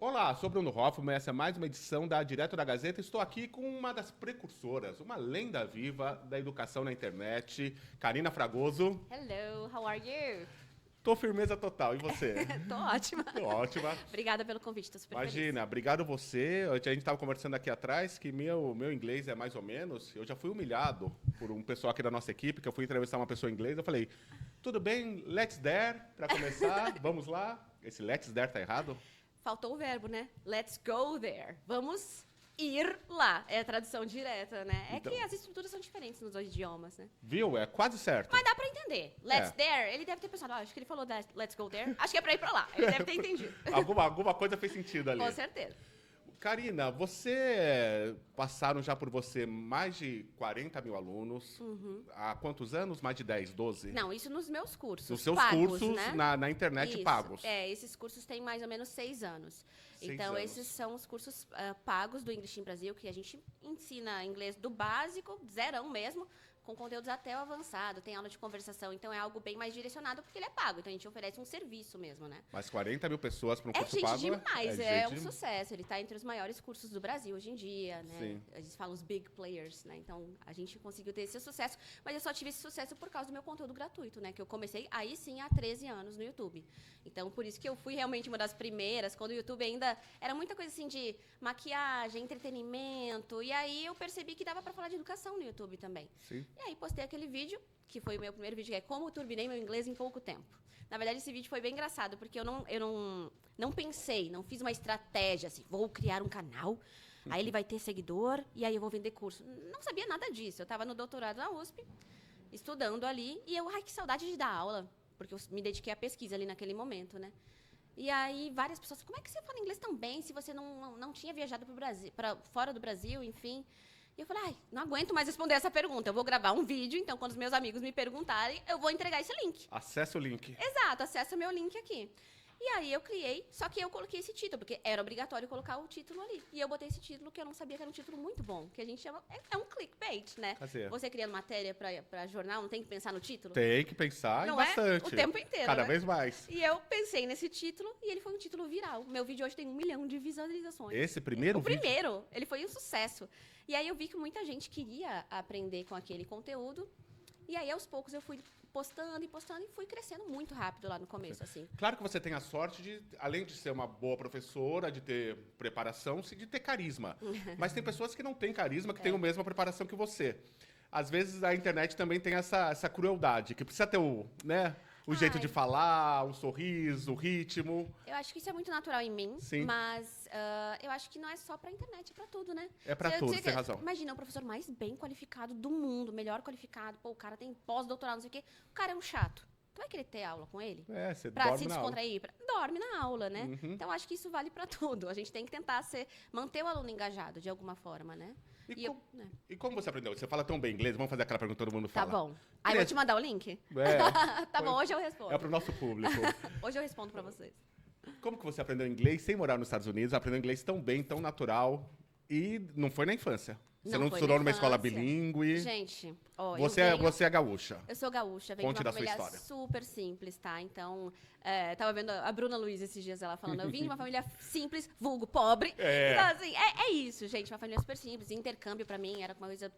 Olá, sou Bruno Hoffman, essa é mais uma edição da Direto da Gazeta. Estou aqui com uma das precursoras, uma lenda viva da educação na internet, Karina Fragoso. Hello, how are you? Tô firmeza total, e você? Tô ótima. Tô ótima. Obrigada pelo convite, tô super Imagina, obrigado você. A gente estava conversando aqui atrás que meu inglês é mais ou menos. Eu já fui humilhado por um pessoal aqui da nossa equipe, que eu fui entrevistar uma pessoa em inglês. Eu falei, tudo bem, let's there, para começar, vamos lá. Esse let's there tá errado? Faltou o verbo, né? Let's go there. Vamos ir lá. É a tradução direta, né? É Então. que as estruturas são diferentes nos dois idiomas, né? Viu? É quase certo. Mas dá pra entender. Let's É. there, ele deve ter pensado, acho que ele falou let's go there. Acho que é pra ir pra lá. Ele deve ter entendido. Alguma coisa fez sentido ali. Com certeza. Karina, passaram já por você mais de 40 mil alunos. Há quantos anos? Mais de 10, 12? Não, isso nos meus cursos. Nos seus pagos, cursos né? na internet Isso. pagos. Esses cursos têm mais ou menos 6 anos. 6 Então, anos. esses são os cursos pagos do English in Brasil, que a gente ensina inglês do básico, zerão mesmo, com conteúdos até o avançado, tem aula de conversação, então é algo bem mais direcionado, porque ele é pago, então a gente oferece um serviço mesmo, né? Mas 40 mil pessoas para um É curso gente pago demais, é um gente- sucesso. Ele está entre os maiores cursos do Brasil hoje em dia, né? Sim. A gente fala os big players, né? Então, a gente conseguiu ter esse sucesso, mas eu só tive esse sucesso por causa do meu conteúdo gratuito, né? Que eu comecei aí sim há 13 anos no YouTube. Então, por isso que eu fui realmente uma das primeiras, quando o YouTube ainda era muita coisa assim de maquiagem, entretenimento, e aí eu percebi que dava para falar de educação no YouTube também. Sim. E aí postei aquele vídeo, que foi o meu primeiro vídeo, que é como eu turbinei meu inglês em pouco tempo. Na verdade, esse vídeo foi bem engraçado, porque eu não pensei, não fiz uma estratégia assim, vou criar um canal, aí ele vai ter seguidor, e aí eu vou vender curso. Não sabia nada disso. Eu estava no doutorado na USP, estudando ali, e ai, que saudade de dar aula, porque eu me dediquei à pesquisa ali naquele momento, né? E aí, várias pessoas, como é que você fala inglês tão bem se você não tinha viajado para o Brasil, para fora do Brasil, enfim? E eu falei, ai, não aguento mais responder essa pergunta. Eu vou gravar um vídeo, então, quando os meus amigos me perguntarem, eu vou entregar esse link. Acesse o link. Exato, acessa meu link aqui. E aí eu criei, só que eu coloquei esse título, porque era obrigatório colocar o título ali. E eu botei esse título que eu não sabia que era um título muito bom, que a gente chama, é um clickbait, né? Fazer. Você criando matéria para jornal, não tem que pensar no título? Tem que pensar Não e é? bastante. O tempo inteiro, Cada né? vez mais. E eu pensei nesse título e ele foi um título viral. Meu vídeo hoje tem 1 milhão de visualizações. Esse primeiro O vídeo? primeiro, ele foi um sucesso. E aí eu vi que muita gente queria aprender com aquele conteúdo. E aí, aos poucos, eu fui postando e fui crescendo muito rápido lá no começo, assim. Claro que você tem a sorte de, além de ser uma boa professora, de ter preparação, de ter carisma. Mas tem pessoas que não têm carisma, que têm a mesma preparação que você. Às vezes a internet também tem essa crueldade, que precisa ter o jeito Ai. de falar, o sorriso, o ritmo. Eu acho que isso é muito natural em mim, Sim. mas eu acho que não é só pra internet, é pra tudo, né? É pra tudo, você tem razão. Imagina, o professor mais bem qualificado do mundo, melhor qualificado, pô, o cara tem pós-doutorado, não sei o quê, o cara é um chato. Tu vai querer ter aula com ele? É, você Pra dorme se na aula. descontrair? Dorme na aula, né? Uhum. Então, acho que isso vale pra tudo. A gente tem que tentar manter o aluno engajado de alguma forma, né? E, eu, com- né? e como você aprendeu? Você fala tão bem inglês, vamos fazer aquela pergunta que todo mundo Tá fala. bom. Aí eu vou te mandar o link? É, Tá bom, hoje eu respondo. é pro nosso público. Hoje eu respondo pra vocês. Como que você aprendeu inglês sem morar nos Estados Unidos? Aprendeu inglês tão bem, tão natural. E não foi na infância. Você Não não foi estudou na numa escola infância. bilíngue. Gente, ó, Você é gaúcha. eu sou gaúcha, venho Conte de uma da sua família história. super simples, tá? Então, tava vendo a Bruna Luiz esses dias, ela falando, eu vim de uma família simples, vulgo pobre. É. Então, assim, é isso, gente, uma família super simples. Intercâmbio pra mim era uma coisa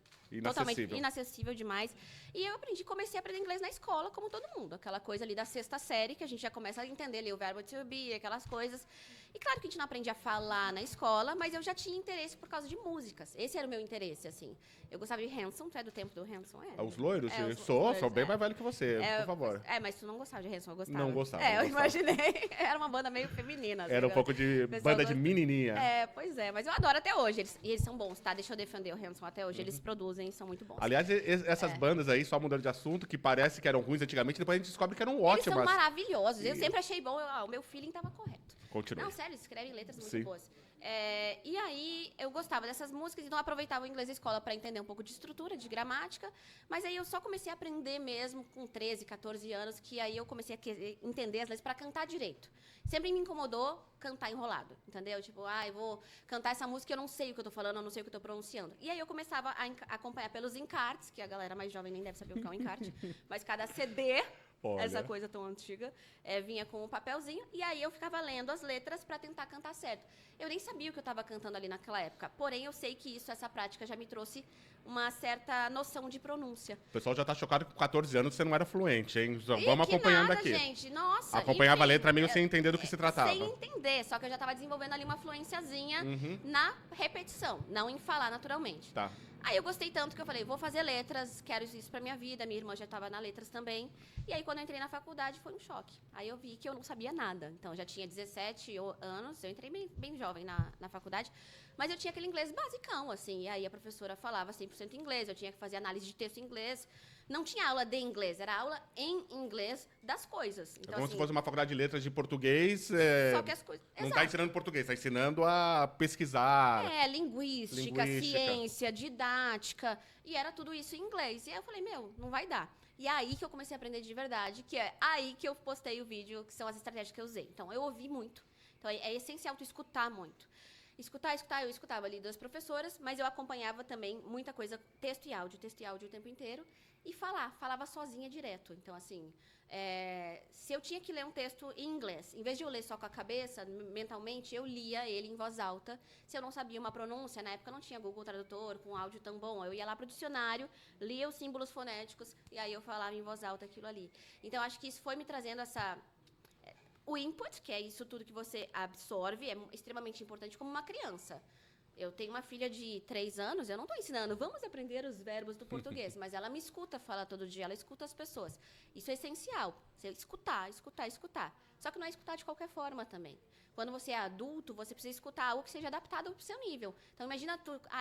totalmente Inacessível. inacessível demais. E eu comecei a aprender inglês na escola, como todo mundo. Aquela coisa ali da sexta série, que a gente já começa a entender ali o verbo to be, aquelas coisas. E claro que a gente não aprende a falar na escola, mas eu já tinha interesse por causa de músicas. Esse era o meu interesse, assim. Eu gostava de Hanson, tu é do tempo do Hanson? Os loiros? É, os Sou loiros, bem é. mais velho que você, por favor. Mas tu não gostava de Hanson, eu gostava. Não gostava, É, não eu gostava. imaginei. Era uma banda meio feminina. Era um assim, pouco de pessoal banda de gosta- menininha. Pois é, mas eu adoro até hoje. E eles são bons, tá? Deixa eu defender o Hanson até hoje. Eles produzem e são muito bons. Aliás, essas bandas aí, só mudando de assunto, que parece que eram ruins antigamente, depois a gente descobre que eram Eles são ótimas. maravilhosos. Eu E- sempre achei bom. O meu feeling tava correto. Continue. Não, sério, eles escrevem letras muito Sim. boas. E aí, eu gostava dessas músicas, então eu aproveitava o inglês da escola para entender um pouco de estrutura, de gramática, mas aí eu só comecei a aprender mesmo com 13, 14 anos, que aí eu comecei a entender as letras para cantar direito. Sempre me incomodou cantar enrolado, entendeu? Tipo, eu vou cantar essa música, eu não sei o que eu tô falando, eu não sei o que eu tô pronunciando. E aí eu começava a acompanhar pelos encartes, que a galera mais jovem nem deve saber o que é um encarte, mas cada CD Olha. essa coisa tão antiga, vinha com um papelzinho, e aí eu ficava lendo as letras para tentar cantar certo. Eu nem sabia o que eu estava cantando ali naquela época, porém eu sei que essa prática já me trouxe uma certa noção de pronúncia. O pessoal já tá chocado que com 14 anos você não era fluente, hein? E Vamos que acompanhando nada, aqui. gente. Nossa, Acompanhava a enfim, letra meio sem entender do que se tratava. Sem entender, só que eu já estava desenvolvendo ali uma fluenciazinha Uhum. na repetição, não em falar naturalmente. Tá. Aí eu gostei tanto que eu falei, vou fazer letras, quero isso pra minha vida. Minha irmã já estava na letras também. E aí, quando eu entrei na faculdade, foi um choque. Aí eu vi que eu não sabia nada. Então, eu já tinha 17 anos, eu entrei bem jovem na faculdade. Mas eu tinha aquele inglês basicão, assim. E aí a professora falava 100% inglês, eu tinha que fazer análise de texto em inglês. Não tinha aula de inglês, era aula em inglês das coisas. Então, É como assim, se fosse uma faculdade de letras de português. só que as coisas... Não Exato. está ensinando português, está ensinando a pesquisar. Linguística, ciência, didática, e era tudo isso em inglês. E aí eu falei, não vai dar. E aí que eu comecei a aprender de verdade, que é aí que eu postei o vídeo, que são as estratégias que eu usei. Então, eu ouvi muito. Então, é essencial tu escutar muito. Escutar, eu escutava ali das professoras, mas eu acompanhava também muita coisa, texto e áudio o tempo inteiro, e falava sozinha direto. Então, assim, se eu tinha que ler um texto em inglês, em vez de eu ler só com a cabeça, mentalmente, eu lia ele em voz alta. Se eu não sabia uma pronúncia, na época não tinha Google Tradutor com áudio tão bom, eu ia lá para o dicionário, lia os símbolos fonéticos, e aí eu falava em voz alta aquilo ali. Então, acho que isso foi me trazendo o input, que é isso tudo que você absorve, é extremamente importante como uma criança. Eu tenho uma filha de 3 anos, eu não estou ensinando, vamos aprender os verbos do português, mas ela me escuta falar todo dia, ela escuta as pessoas. Isso é essencial, você escutar. Só que não é escutar de qualquer forma também. Quando você é adulto, você precisa escutar algo que seja adaptado ao seu nível. Então, imagina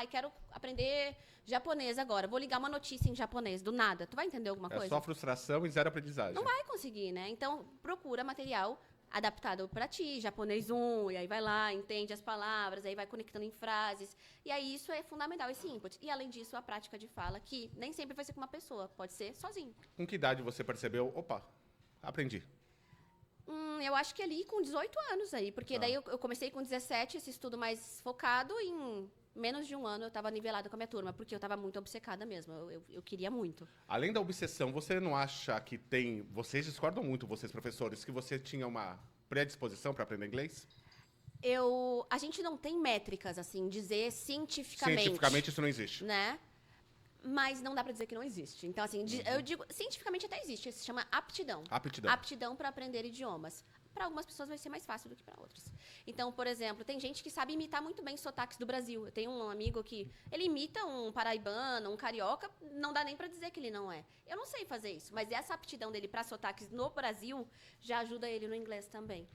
quero aprender japonês agora, vou ligar uma notícia em japonês, do nada. Tu vai entender alguma coisa? É só frustração e zero aprendizagem. Não vai conseguir, né? Então, procura material adaptado para ti, japonês 1, e aí vai lá, entende as palavras, aí vai conectando em frases. E aí isso é fundamental, esse input. E além disso, a prática de fala, que nem sempre vai ser com uma pessoa, pode ser sozinho. Com que idade você percebeu? Opa, aprendi. Eu acho que ali com 18 anos aí, porque daí eu comecei com 17, esse estudo mais focado, em menos de um ano eu estava nivelada com a minha turma, porque eu estava muito obcecada mesmo, eu queria muito. Além da obsessão, você não acha que tem... Vocês discordam muito, vocês professores, que você tinha uma predisposição para aprender inglês? A gente não tem métricas, assim, dizer cientificamente. Cientificamente isso não existe. Né? Mas não dá pra dizer que não existe. Então, assim, eu digo, cientificamente até existe, se chama aptidão. Aptidão. Aptidão para aprender idiomas. Para algumas pessoas vai ser mais fácil do que para outras. Então, por exemplo, tem gente que sabe imitar muito bem sotaques do Brasil. Eu tenho um amigo que ele imita um paraibano, um carioca, não dá nem para dizer que ele não é. Eu não sei fazer isso, mas essa aptidão dele para sotaques no Brasil já ajuda ele no inglês também.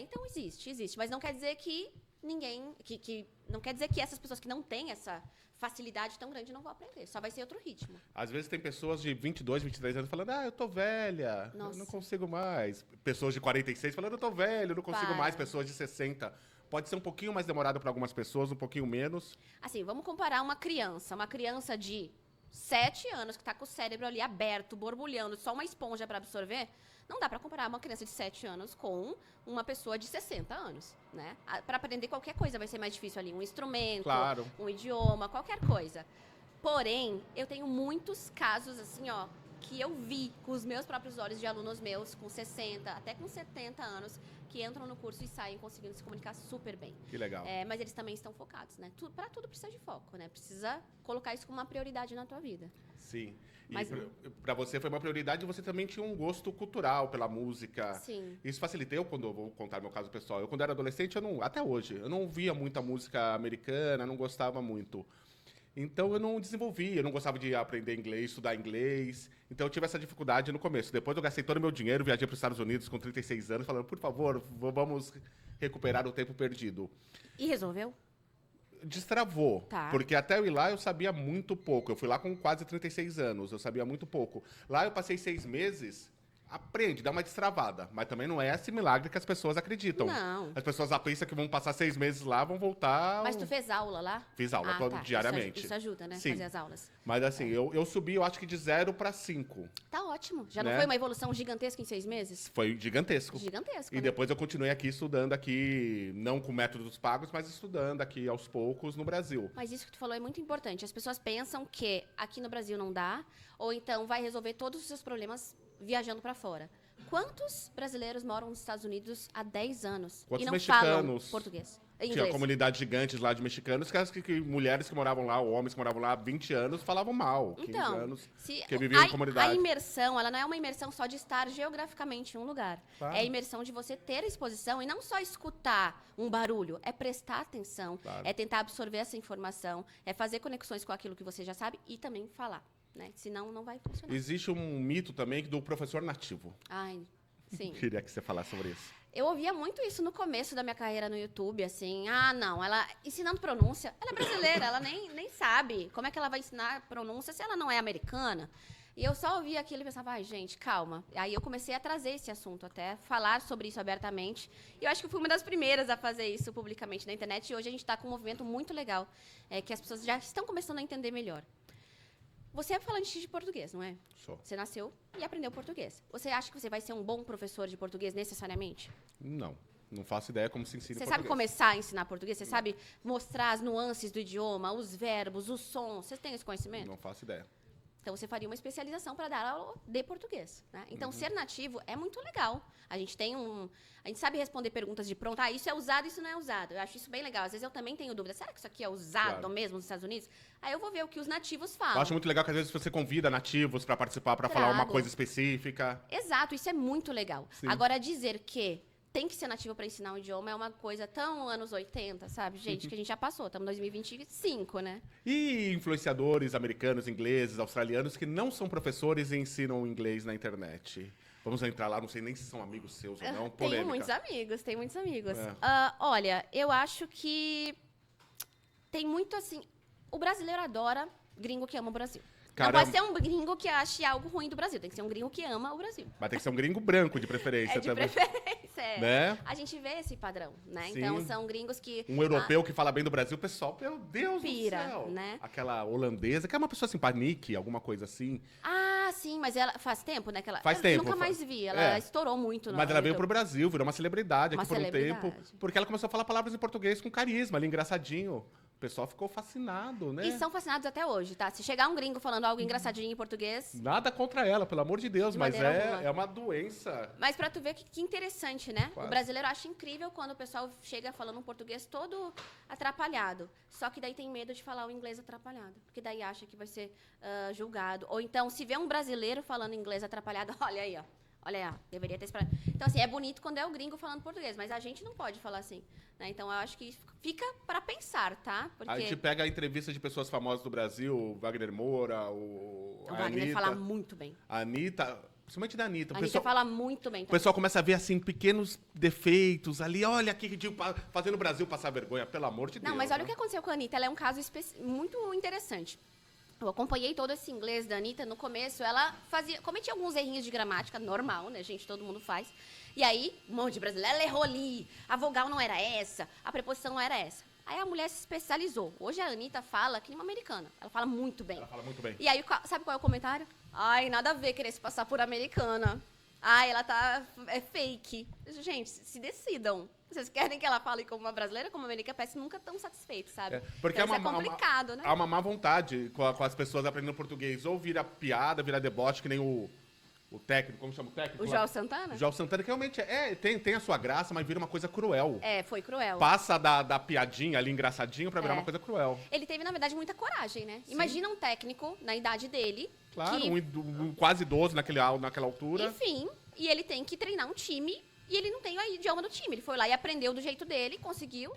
Então existe, mas não quer dizer que não quer dizer que essas pessoas que não têm essa facilidade tão grande não vão aprender. Só vai ser outro ritmo. Às vezes tem pessoas de 22, 23 anos falando, eu tô velha, eu não consigo mais. Pessoas de 46 falando, eu tô velho, eu não consigo mais. Pessoas de 60. Pode ser um pouquinho mais demorado para algumas pessoas, um pouquinho menos. Assim, vamos comparar uma criança de 7 anos que está com o cérebro ali aberto, borbulhando, só uma esponja para absorver. Não dá para comparar uma criança de 7 anos com uma pessoa de 60 anos, né? Para aprender qualquer coisa vai ser mais difícil ali, um instrumento, Claro. um idioma, qualquer coisa. Porém, eu tenho muitos casos assim, que eu vi com os meus próprios olhos de alunos meus com 60, até com 70 anos, que entram no curso e saem conseguindo se comunicar super bem. Que legal. Mas eles também estão focados, né? Para tudo precisa de foco, né? Precisa colocar isso como uma prioridade na tua vida. Sim. E Mas para você foi uma prioridade e você também tinha um gosto cultural pela música. Sim. Isso facilitou eu, quando eu vou contar meu caso pessoal. Eu, quando era adolescente, até hoje, eu não ouvia muita música americana, não gostava muito. Então, eu não desenvolvi, eu não gostava de aprender inglês, estudar inglês. Então, eu tive essa dificuldade no começo. Depois, eu gastei todo o meu dinheiro, viajei para os Estados Unidos com 36 anos, falando, por favor, vamos recuperar o tempo perdido. E resolveu? Destravou, Tá. porque até eu ir lá eu sabia muito pouco. Eu fui lá com quase 36 anos, eu sabia muito pouco. Lá eu passei 6 meses, aprende, dá uma destravada. Mas também não é esse milagre que as pessoas acreditam. Não. As pessoas pensam que vão passar 6 meses lá, vão voltar... Mas tu fez aula lá? Fiz aula diariamente. Isso ajuda, né? Sim. Fazer as aulas. Mas assim, eu subi, eu acho que de 0 para 5. Tá ótimo. Já Né? não foi uma evolução gigantesca em 6 meses? Foi gigantesco. Gigantesco, E né? depois eu continuei aqui estudando aqui, não com métodos pagos, mas estudando aqui aos poucos no Brasil. Mas isso que tu falou é muito importante. As pessoas pensam que aqui no Brasil não dá, ou então vai resolver todos os seus problemas viajando para fora. Quantos brasileiros moram nos Estados Unidos há 10 anos Quantos e não mexicanos? falam português? Tinha Inglês. comunidades gigantes lá de mexicanos, que mulheres que moravam lá, ou homens que moravam lá há 20 anos, falavam mal. 15 Então, anos, se que viviam em a comunidade. imersão, ela não é uma imersão só de estar geograficamente em um lugar. Claro. É a imersão de você ter exposição e não só escutar um barulho, é prestar atenção, Claro. é tentar absorver essa informação, é fazer conexões com aquilo que você já sabe e também falar, né? Senão não vai funcionar. Existe um mito também do professor nativo. Ai, sim. Queria que você falasse sobre isso. Eu ouvia muito isso no começo da minha carreira no YouTube, assim, não, ela ensinando pronúncia, ela é brasileira, ela nem sabe como é que ela vai ensinar pronúncia se ela não é americana. E eu só ouvia aquilo e pensava, ai, gente, calma. Aí eu comecei a trazer esse assunto, até falar sobre isso abertamente. E eu acho que eu fui uma das primeiras a fazer isso publicamente na internet. E hoje a gente está com um movimento muito legal, que as pessoas já estão começando a entender melhor. Você é falante de português, não é? Sou. Você nasceu e aprendeu português. Você acha que você vai ser um bom professor de português necessariamente? Não faço ideia como se ensina Você português. sabe começar a ensinar português? Você sabe mostrar as nuances do idioma, os verbos, os sons? Você tem esse conhecimento? Não faço ideia. Então, você faria uma especialização para dar aula de português, né? Então, ser nativo é muito legal. A gente sabe responder perguntas de pronto. Isso é usado, isso não é usado. Eu acho isso bem legal. Às vezes eu também tenho dúvida. Será que isso aqui é usado Claro. mesmo nos Estados Unidos? Aí eu vou ver o que os nativos falam. Eu acho muito legal que às vezes você convida nativos para participar, para falar uma Trago. coisa específica. Exato, isso é muito legal. Sim. Agora, dizer que tem que ser nativo para ensinar um idioma é uma coisa tão anos 80, sabe? Gente, que a gente já passou. Estamos em 2025, né? E influenciadores americanos, ingleses, australianos que não são professores e ensinam inglês na internet. Vamos entrar lá, não sei nem se são amigos seus ou não. Polêmica. Tenho muitos amigos. É. Olha, eu acho que tem muito assim. O brasileiro adora gringo que ama o Brasil. Caramba. Não pode ser um gringo que ache algo ruim do Brasil. Tem que ser um gringo que ama o Brasil. Mas tem que ser um gringo branco, de preferência É de também. preferência, é. Né? A gente vê esse padrão, né? Sim. Então, são gringos que... Um europeu que fala bem do Brasil, o pessoal, meu Deus Pira, do céu. né? Aquela holandesa, que é uma pessoa simpática, Nick, alguma coisa assim. Sim, mas ela faz tempo, né? Que ela, Faz eu tempo, nunca mais vi. Ela é. estourou muito. Mas ela veio no pro Brasil, virou uma celebridade Uma aqui por um celebridade. tempo. Porque ela começou a falar palavras em português com carisma, ali, engraçadinho. O pessoal ficou fascinado, né? E são fascinados até hoje, tá? Se chegar um gringo falando algo engraçadinho em português... Nada contra ela, pelo amor de Deus, De mas maneira alguma. é uma doença. Mas pra tu ver que interessante, né? Claro. O brasileiro acha incrível quando o pessoal chega falando um português todo atrapalhado. Só que daí tem medo de falar o inglês atrapalhado. Porque daí acha que vai ser julgado. Ou então, se vê um brasileiro falando inglês atrapalhado, olha aí, ó. Olha aí, ó, deveria ter esperado. Então, assim, é bonito quando é o gringo falando português, mas a gente não pode falar assim, né? Então, eu acho que isso fica pra pensar, tá? Porque A gente pega a entrevista de pessoas famosas do Brasil, o Wagner Moura, o a Wagner Anitta. fala muito bem. A Anitta, principalmente da Anitta. A Anitta fala muito bem O também. pessoal começa a ver, assim, pequenos defeitos ali. Olha que ridículo, fazendo o Brasil passar vergonha, pelo amor de Deus. Não, mas olha né? o que aconteceu com a Anitta. Ela é um caso muito interessante. Eu acompanhei todo esse inglês da Anitta. No começo, ela cometia alguns errinhos de gramática, normal, né, gente? Todo mundo faz. E aí, um monte de brasileiro, ela errou ali. A vogal não era essa, a preposição não era essa. Aí a mulher se especializou. Hoje a Anitta fala que nem uma americana. Ela fala muito bem. Ela fala muito bem. E aí, sabe qual é o comentário? Ai, nada a ver querer se passar por americana. Ai, ela é fake. Gente, se decidam. Vocês querem que ela fale como uma brasileira, como uma americana? Parece que nunca estão satisfeitos, sabe? Porque então, isso é complicado, né? Há uma má vontade com as pessoas aprendendo português. Ou vira piada, vira deboche, que nem o técnico, como chama o técnico? O João Santana? O João Santana, que realmente tem a sua graça, mas vira uma coisa cruel. Foi cruel. Passa da piadinha ali, engraçadinho, pra virar uma coisa cruel. Ele teve, na verdade, muita coragem, né? Sim. Imagina um técnico, na idade dele, Claro, que, um quase idoso naquela altura. enfim, e ele tem que treinar um time, e ele não tem o idioma do time. Ele foi lá e aprendeu do jeito dele, conseguiu.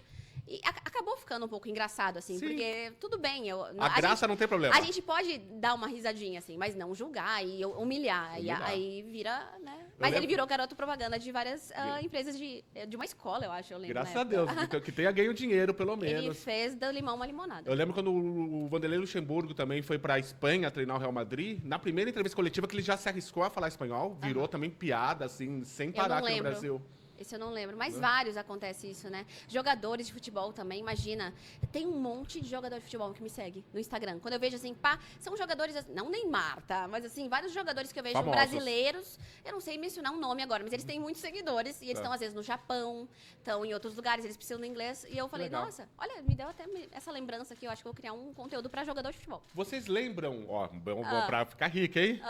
E acabou ficando um pouco engraçado, assim, Sim. porque tudo bem. A graça não tem problema. A gente pode dar uma risadinha, assim, mas não julgar e humilhar. E aí vira, né? Mas ele virou garoto propaganda de várias empresas de uma escola, eu acho, eu lembro. Graças na a Deus, época. que tenha ganho dinheiro, pelo Ele menos. fez do limão uma limonada. Eu lembro quando o Vanderlei Luxemburgo também foi pra Espanha treinar o Real Madrid. Na primeira entrevista coletiva que ele já se arriscou a falar espanhol, virou também piada, assim, sem parar aqui no lembro. Brasil. Esse eu não lembro, mas vários acontece isso, né? Jogadores de futebol também, imagina. Tem um monte de jogador de futebol que me segue no Instagram. Quando eu vejo assim, são jogadores, não Neymar, tá? Mas assim, vários jogadores que eu vejo Famosos. brasileiros. Eu não sei mencionar um nome agora, mas eles têm muitos seguidores. E eles estão, às vezes, no Japão, estão em outros lugares, eles precisam do inglês. E eu falei, Legal. nossa, olha, me deu até essa lembrança aqui. Eu acho que eu vou criar um conteúdo pra jogador de futebol. Vocês lembram, ó, pra ficar rica, hein?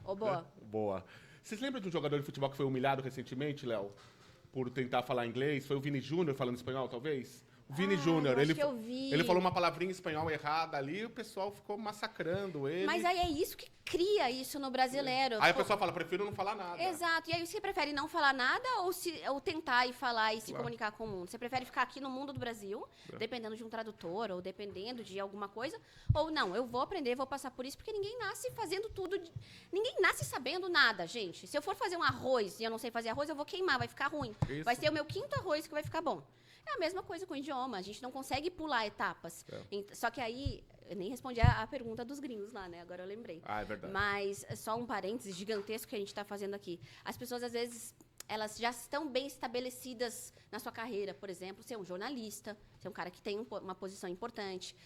Boa. Boa. Vocês lembram de um jogador de futebol que foi humilhado recentemente, Léo? Por tentar falar inglês? Foi o Vini Júnior falando espanhol, talvez? O Vini Júnior, ele falou uma palavrinha em espanhol errada ali e o pessoal ficou massacrando ele. Mas aí é isso que cria isso no brasileiro. Aí o pessoal fala, prefiro não falar nada. Exato. E aí você prefere não falar nada ou tentar ir falar e se comunicar com o mundo? Você prefere ficar aqui no mundo do Brasil, dependendo de um tradutor ou dependendo de alguma coisa? Ou não, eu vou aprender, vou passar por isso, porque ninguém nasce fazendo tudo. Ninguém nasce sabendo nada, gente. Se eu for fazer um arroz e eu não sei fazer arroz, eu vou queimar, vai ficar ruim. Isso. Vai ser o meu 5º arroz que vai ficar bom. É a mesma coisa com o idioma, a gente não consegue pular etapas. Só que aí, eu nem respondi a pergunta dos gringos lá, né? Agora eu lembrei. Ah, é verdade. Mas só um parênteses gigantesco que a gente está fazendo aqui. As pessoas, às vezes, elas já estão bem estabelecidas na sua carreira. Por exemplo, ser um jornalista, ser um cara que tem uma posição importante.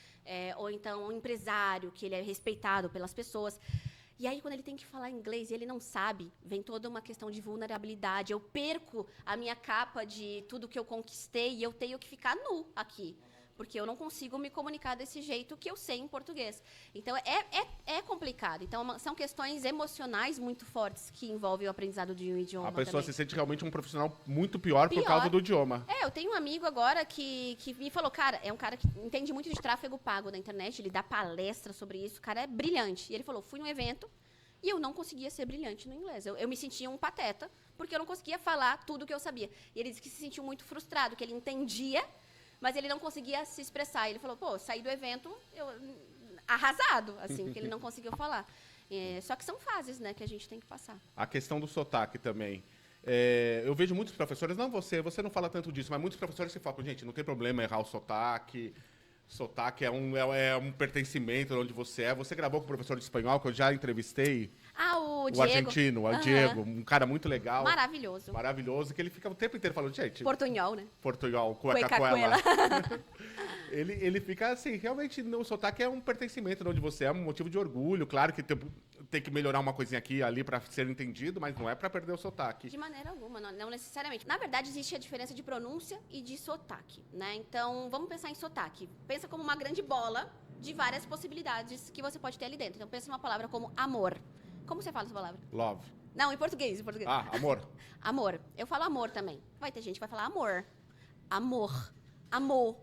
Ou então um empresário, que ele é respeitado pelas pessoas. E aí, quando ele tem que falar inglês e ele não sabe, vem toda uma questão de vulnerabilidade. Eu perco a minha capa de tudo que eu conquistei e eu tenho que ficar nu aqui. Porque eu não consigo me comunicar desse jeito que eu sei em português. Então, é complicado. Então, são questões emocionais muito fortes que envolvem o aprendizado de um idioma. A pessoa também se sente realmente um profissional muito pior por causa do idioma. Eu tenho um amigo agora que me falou, cara, é um cara que entende muito de tráfego pago na internet, ele dá palestra sobre isso, o cara é brilhante. E ele falou, fui num evento e eu não conseguia ser brilhante no inglês. Eu me sentia um pateta, porque eu não conseguia falar tudo o que eu sabia. E ele disse que se sentiu muito frustrado, que ele entendia, mas ele não conseguia se expressar. Ele falou, saí do evento arrasado, assim, que ele não conseguiu falar. Só que são fases, né, que a gente tem que passar. A questão do sotaque também. Eu vejo muitos professores, não você não fala tanto disso, mas muitos professores que falam, gente, não tem problema errar o sotaque. Sotaque é um pertencimento onde você é. Você gravou com o professor de espanhol, que eu já entrevistei. O Diego. O argentino, o Diego, um cara muito legal. Maravilhoso. Maravilhoso, que ele fica o tempo inteiro falando, gente... Portunhol, né? Portunhol, cuecacuela. Ele fica assim, realmente, o sotaque é um pertencimento onde você é, um motivo de orgulho. Claro que tem que melhorar uma coisinha aqui e ali para ser entendido, mas não é para perder o sotaque. De maneira alguma, não necessariamente. Na verdade, existe a diferença de pronúncia e de sotaque, né? Então, vamos pensar em sotaque. Pensa como uma grande bola de várias possibilidades que você pode ter ali dentro. Então, pensa numa palavra como amor. Como você fala essa palavra? Love. Não, em português. Ah, amor. Amor. Eu falo amor também. Vai ter gente que vai falar amor. Amor. Amor.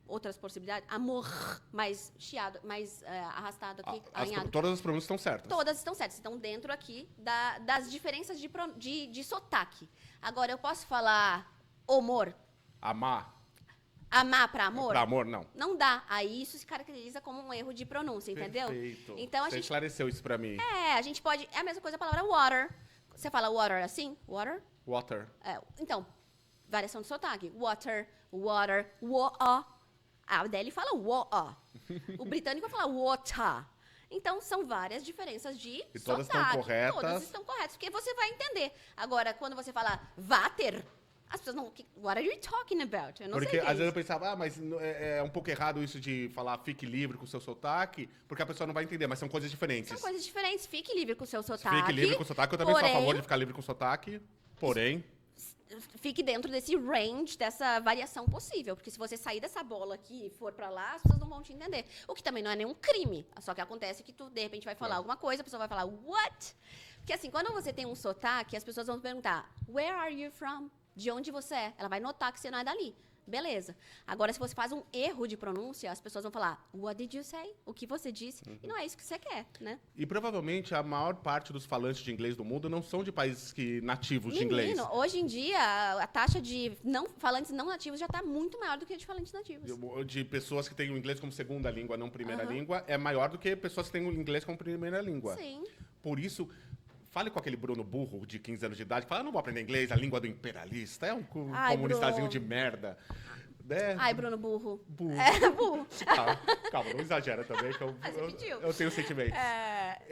Outras possibilidades. Amor. Mais chiado, mais arrastado aqui. Todas as pronúncias estão certas. Todas estão certas. Estão dentro aqui das diferenças de sotaque. Agora, eu posso falar amor? Amar. Amar para amor? Para amor, não. Não dá. Aí isso se caracteriza como um erro de pronúncia, entendeu? Perfeito. Então, Você esclareceu isso para mim. a gente pode... É a mesma coisa a palavra water. Você fala water assim? Water? Water. Então, variação de sotaque. Water, water, wa. A Adele fala wa. O britânico vai falar water. Então, são várias diferenças de e todas sotaque. Estão corretas. Todas estão corretas, porque você vai entender. Agora, quando você fala water... As pessoas não... What are you talking about? Eu não sei o que às vezes eu pensava, mas é um pouco errado isso de falar fique livre com o seu sotaque, porque a pessoa não vai entender, mas são coisas diferentes. São coisas diferentes. Fique livre com o seu sotaque. Fique livre com o sotaque. Eu também sou a favor de ficar livre com o sotaque, porém... Fique dentro desse range, dessa variação possível. Porque se você sair dessa bola aqui e for pra lá, as pessoas não vão te entender. O que também não é nenhum crime. Só que acontece que tu, de repente, vai falar alguma coisa, a pessoa vai falar, what? Porque assim, quando você tem um sotaque, as pessoas vão perguntar, where are you from? De onde você é? Ela vai notar que você não é dali. Beleza. Agora, se você faz um erro de pronúncia, as pessoas vão falar, what did you say? O que você disse? E não é isso que você quer, né? E provavelmente a maior parte dos falantes de inglês do mundo não são de países nativos de inglês. Hoje em dia, a taxa de falantes não nativos já está muito maior do que a de falantes nativos. De pessoas que têm o inglês como segunda língua, não primeira língua, é maior do que pessoas que têm o inglês como primeira língua. Sim. Por isso... Fale com aquele Bruno burro de 15 anos de idade, fala, não vou aprender inglês, a língua do imperialista, é um comunistazinho de merda. Ai, Bruno, burro. Burro. Burro. Calma, não exagera também, que eu tenho sentimentos.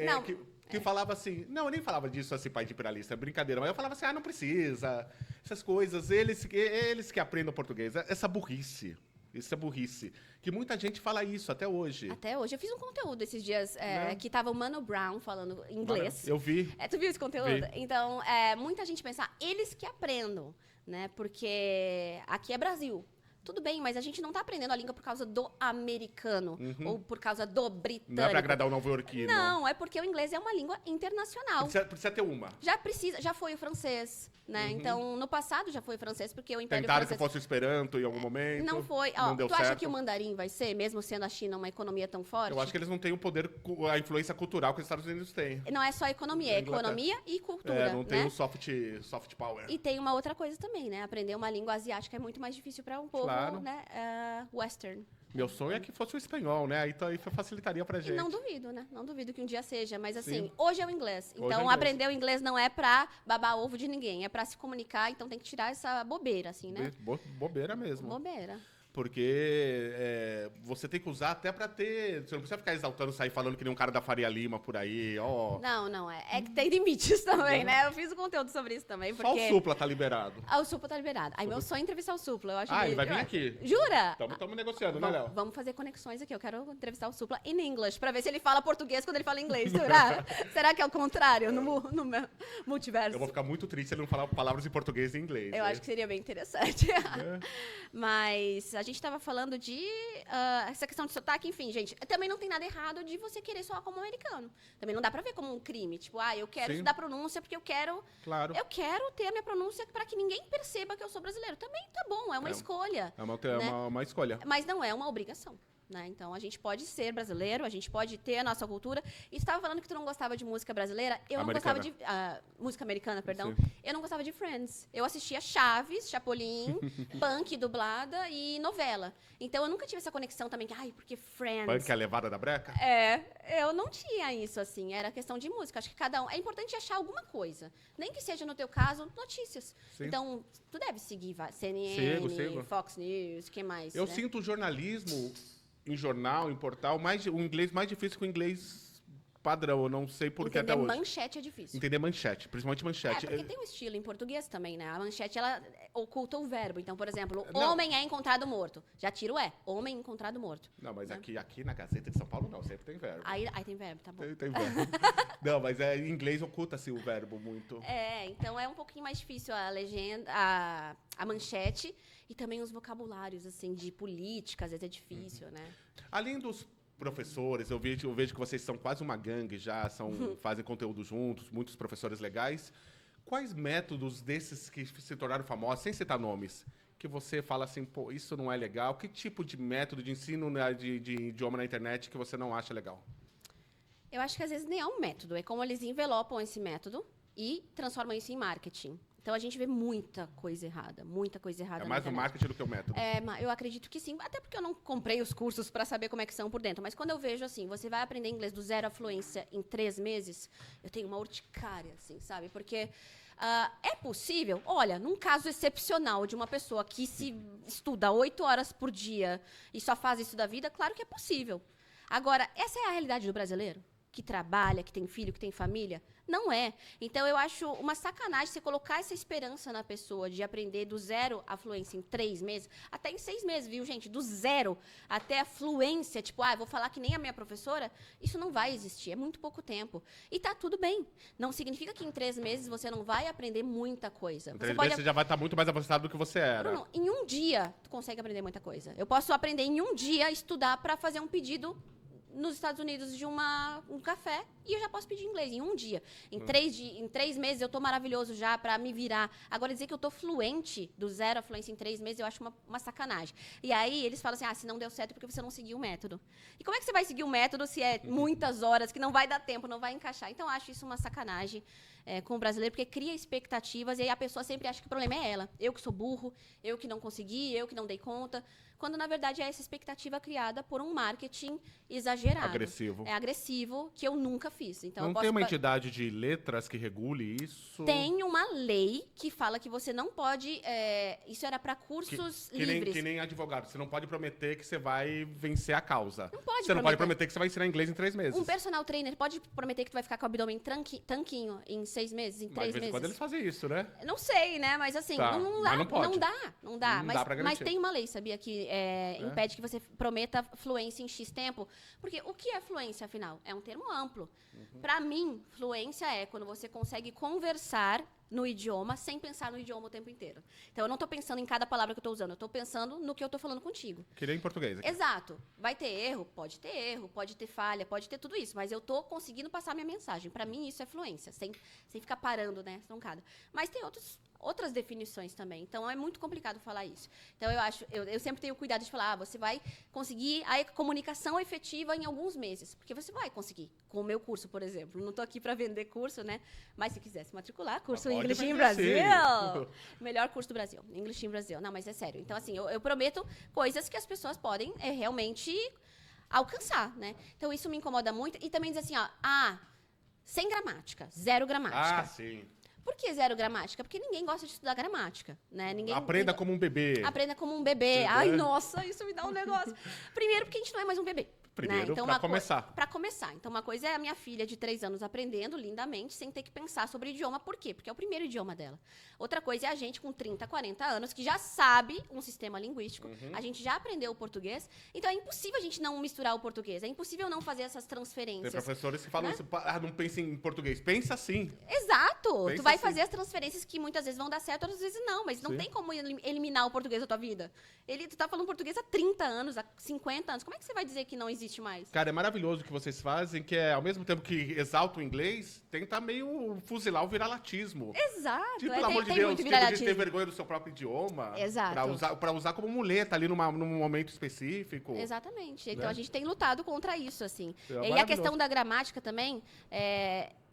Não. Que falava assim, não, eu nem falava disso assim, pai de imperialista, é brincadeira, mas eu falava assim, não precisa, essas coisas, eles que aprendam português, essa burrice. Isso é burrice. Que muita gente fala isso até hoje. Até hoje. Eu fiz um conteúdo esses dias que tava o Mano Brown falando inglês. Eu vi. Tu viu esse conteúdo? Vi. Então, muita gente pensa, eles que aprendam, né? Porque aqui é Brasil. Tudo bem, mas a gente não tá aprendendo a língua por causa do americano ou por causa do britânico. Não é pra agradar o nova-iorquino. Não, é porque o inglês é uma língua internacional. Precisa ter uma. Já foi o francês, né? Então, no passado já foi o francês, porque o Império Tentaram Francês... que fosse o Esperanto em algum momento. Não foi. Não deu tu certo. acha que o mandarim vai ser, mesmo sendo a China uma economia tão forte? Eu acho que eles não têm o poder, a influência cultural que os Estados Unidos têm. Não é só economia, é economia e cultura, Não tem né? o soft power. E tem uma outra coisa também, né? Aprender uma língua asiática é muito mais difícil para um povo, Claro. né? Western. Meu sonho é que fosse o espanhol, né? Aí facilitaria pra gente. E não duvido, né? Não duvido que um dia seja. Mas assim, Sim. hoje é o inglês. Hoje é Então, o inglês. aprender o inglês não é pra babar ovo de ninguém. É pra se comunicar. Então, tem que tirar essa bobeira, assim, né? Bobeira mesmo. Bobeira. Porque você tem que usar até pra ter... Você não precisa ficar exaltando, sair falando que nem um cara da Faria Lima por aí, ó. Não. É que tem limites também, né? Eu fiz um conteúdo sobre isso também, Só porque... o Supla tá liberado. Ah, o Supla tá liberado. Aí, meu sonho é entrevistar o Supla. Eu acho Ele vai vir aqui. Jura? Estamos negociando, né, Léo? Vamos fazer conexões aqui. Eu quero entrevistar o Supla em inglês, pra ver se ele fala português quando ele fala inglês. Será? Será que é o contrário no meu multiverso? Eu vou ficar muito triste se ele não falar palavras em português e inglês. Eu né? acho que seria bem interessante. Mas a gente tava falando de essa questão de sotaque, enfim, gente. Também não tem nada errado de você querer soar como americano. Também não dá pra ver como um crime. Tipo, eu quero Sim. estudar pronúncia porque eu quero Claro. ter a minha pronúncia pra que ninguém perceba que eu sou brasileiro. Também tá bom, é uma escolha. É né? uma escolha. Mas não é uma obrigação. Né? Então, a gente pode ser brasileiro, a gente pode ter a nossa cultura. E você estava falando que tu não gostava de música brasileira. Eu não gostava de... música americana, perdão. Sim. Eu não gostava de Friends. Eu assistia Chaves, Chapolin, Punk dublada e novela. Então, eu nunca tive essa conexão também. Porque Friends... Punk é a levada da breca? Eu não tinha isso, assim. Era questão de música. Acho que cada um... É importante achar alguma coisa. Nem que seja, no teu caso, notícias. Sim. Então, tu deve seguir CNN, Sigo. Fox News, o que mais? Eu né? sinto o jornalismo em jornal, em portal, o inglês mais difícil que o inglês padrão. Eu não sei por que até Entender hoje. manchete é difícil. Entender manchete, principalmente manchete. Porque tem um estilo em português também, né? A manchete, ela oculta o verbo. Então, por exemplo, Não. homem é encontrado morto. Já tira o homem encontrado morto. Não, mas aqui na Gazeta de São Paulo não, sempre tem verbo. Aí tem verbo, tá bom. Tem verbo. Não, mas em inglês oculta-se o verbo muito. Então é um pouquinho mais difícil a legenda, a manchete e também os vocabulários, assim, de política, às vezes é difícil, né? Além dos professores, eu vejo que vocês são quase uma gangue já, fazem conteúdo juntos, muitos professores legais. Quais métodos desses que se tornaram famosos, sem citar nomes, que você fala assim, pô, isso não é legal? Que tipo de método de ensino de idioma na internet que você não acha legal? Eu acho que às vezes nem é um método, é como eles envelopam esse método e transformam isso em marketing. Então a gente vê muita coisa errada É na mais o internet. marketing do que o método. Eu acredito que sim, até porque eu não comprei os cursos para saber como é que são por dentro. Mas quando eu vejo assim, você vai aprender inglês do zero à fluência em 3 meses, eu tenho uma urticária, assim, sabe? Porque é possível, olha, num caso excepcional de uma pessoa que se estuda 8 horas por dia e só faz isso da vida, claro que é possível. Agora, essa é a realidade do brasileiro? Que trabalha, que tem filho, que tem família? Não é. Então, eu acho uma sacanagem você colocar essa esperança na pessoa de aprender do zero a fluência em 3 meses, até em 6 meses, viu, gente? Do zero até a fluência, tipo, eu vou falar que nem a minha professora, isso não vai existir, é muito pouco tempo. E tá tudo bem. Não significa que em 3 meses você não vai aprender muita coisa. Em 3 meses você já vai estar muito mais avançado do que você era. Bruno, em um dia, tu consegue aprender muita coisa. Eu posso aprender em um dia, estudar para fazer um pedido nos Estados Unidos de um café e eu já posso pedir inglês em um dia. Em 3 meses eu tô maravilhoso já para me virar. Agora, dizer que eu tô fluente do zero à fluência em 3 meses, eu acho uma sacanagem. E aí eles falam assim, se não deu certo é porque você não seguiu o método. E como é que você vai seguir o método se é muitas horas, que não vai dar tempo, não vai encaixar? Então, eu acho isso uma sacanagem com o brasileiro, porque cria expectativas e aí a pessoa sempre acha que o problema é ela. Eu que sou burro, eu que não consegui, eu que não dei conta. Quando, na verdade, é essa expectativa criada por um marketing exagerado. Agressivo. É agressivo, que eu nunca fiz. Então, Não eu posso tem uma entidade de letras que regule isso? Tem uma lei que fala que você não pode... isso era para cursos livres. Que nem advogado. Você não pode prometer que você vai vencer a causa. Não pode Você não pode prometer que você vai ensinar inglês em 3 meses. Um personal trainer pode prometer que tu vai ficar com o abdômen tanquinho em 6 meses, em 3 Mas de vez em meses? quando eles fazem isso, né? Não sei, né? Mas assim, Tá, não mas dá. não pode. Não dá. Não dá pra Mas garantir. tem uma lei, sabia? Que impede que você prometa fluência em X tempo. Porque o que é fluência, afinal? É um termo amplo. Para mim, fluência é quando você consegue conversar no idioma sem pensar no idioma o tempo inteiro. Então, eu não estou pensando em cada palavra que eu estou usando, eu estou pensando no que eu estou falando contigo. Que nem em português aqui. Exato. Vai ter erro, pode ter falha, pode ter tudo isso, mas eu estou conseguindo passar minha mensagem. Para mim, isso é fluência, sem ficar parando, né, troncada. Mas tem outras definições também. Então, é muito complicado falar isso. Então, eu sempre tenho cuidado de falar, você vai conseguir a comunicação efetiva em alguns meses. Porque você vai conseguir. Com o meu curso, por exemplo. Não estou aqui para vender curso, né? Mas se quiser se matricular, curso English in Brasil. Melhor curso do Brasil. English in Brasil. Não, mas é sério. Então, assim, eu prometo coisas que as pessoas podem realmente alcançar, né? Então, isso me incomoda muito. E também diz assim, sem gramática. Zero gramática. Ah, sim. Por que zero gramática? Porque ninguém gosta de estudar gramática, né? Aprenda como um bebê. Aprenda como um bebê. Ai, nossa, isso me dá um negócio. Primeiro, porque a gente não é mais um bebê. Primeiro, né? Então, para começar. Para começar. Então, uma coisa é a minha filha de 3 anos aprendendo lindamente, sem ter que pensar sobre idioma. Por quê? Porque é o primeiro idioma dela. Outra coisa é a gente com 30, 40 anos, que já sabe um sistema linguístico. A gente já aprendeu o português. Então, é impossível a gente não misturar o português. É impossível não fazer essas transferências. Tem professores que falam isso, não pense em português. Pensa assim. Exato. Pensa tu vai assim. fazer as transferências que muitas vezes vão dar certo, outras vezes não. Mas não tem como eliminar o português da tua vida. Tu tá falando português há 30 anos, há 50 anos. Como é que você vai dizer que não existe mais? Cara, é maravilhoso o que vocês fazem, que é, ao mesmo tempo que exalta o inglês, tenta meio fuzilar o viralatismo. Exato. Tipo, pelo amor de Deus, tipo de ter vergonha do seu próprio idioma. Exato. Pra usar como muleta ali num momento específico. Exatamente. Então, Né? a gente tem lutado contra isso, assim. É e a questão da gramática também,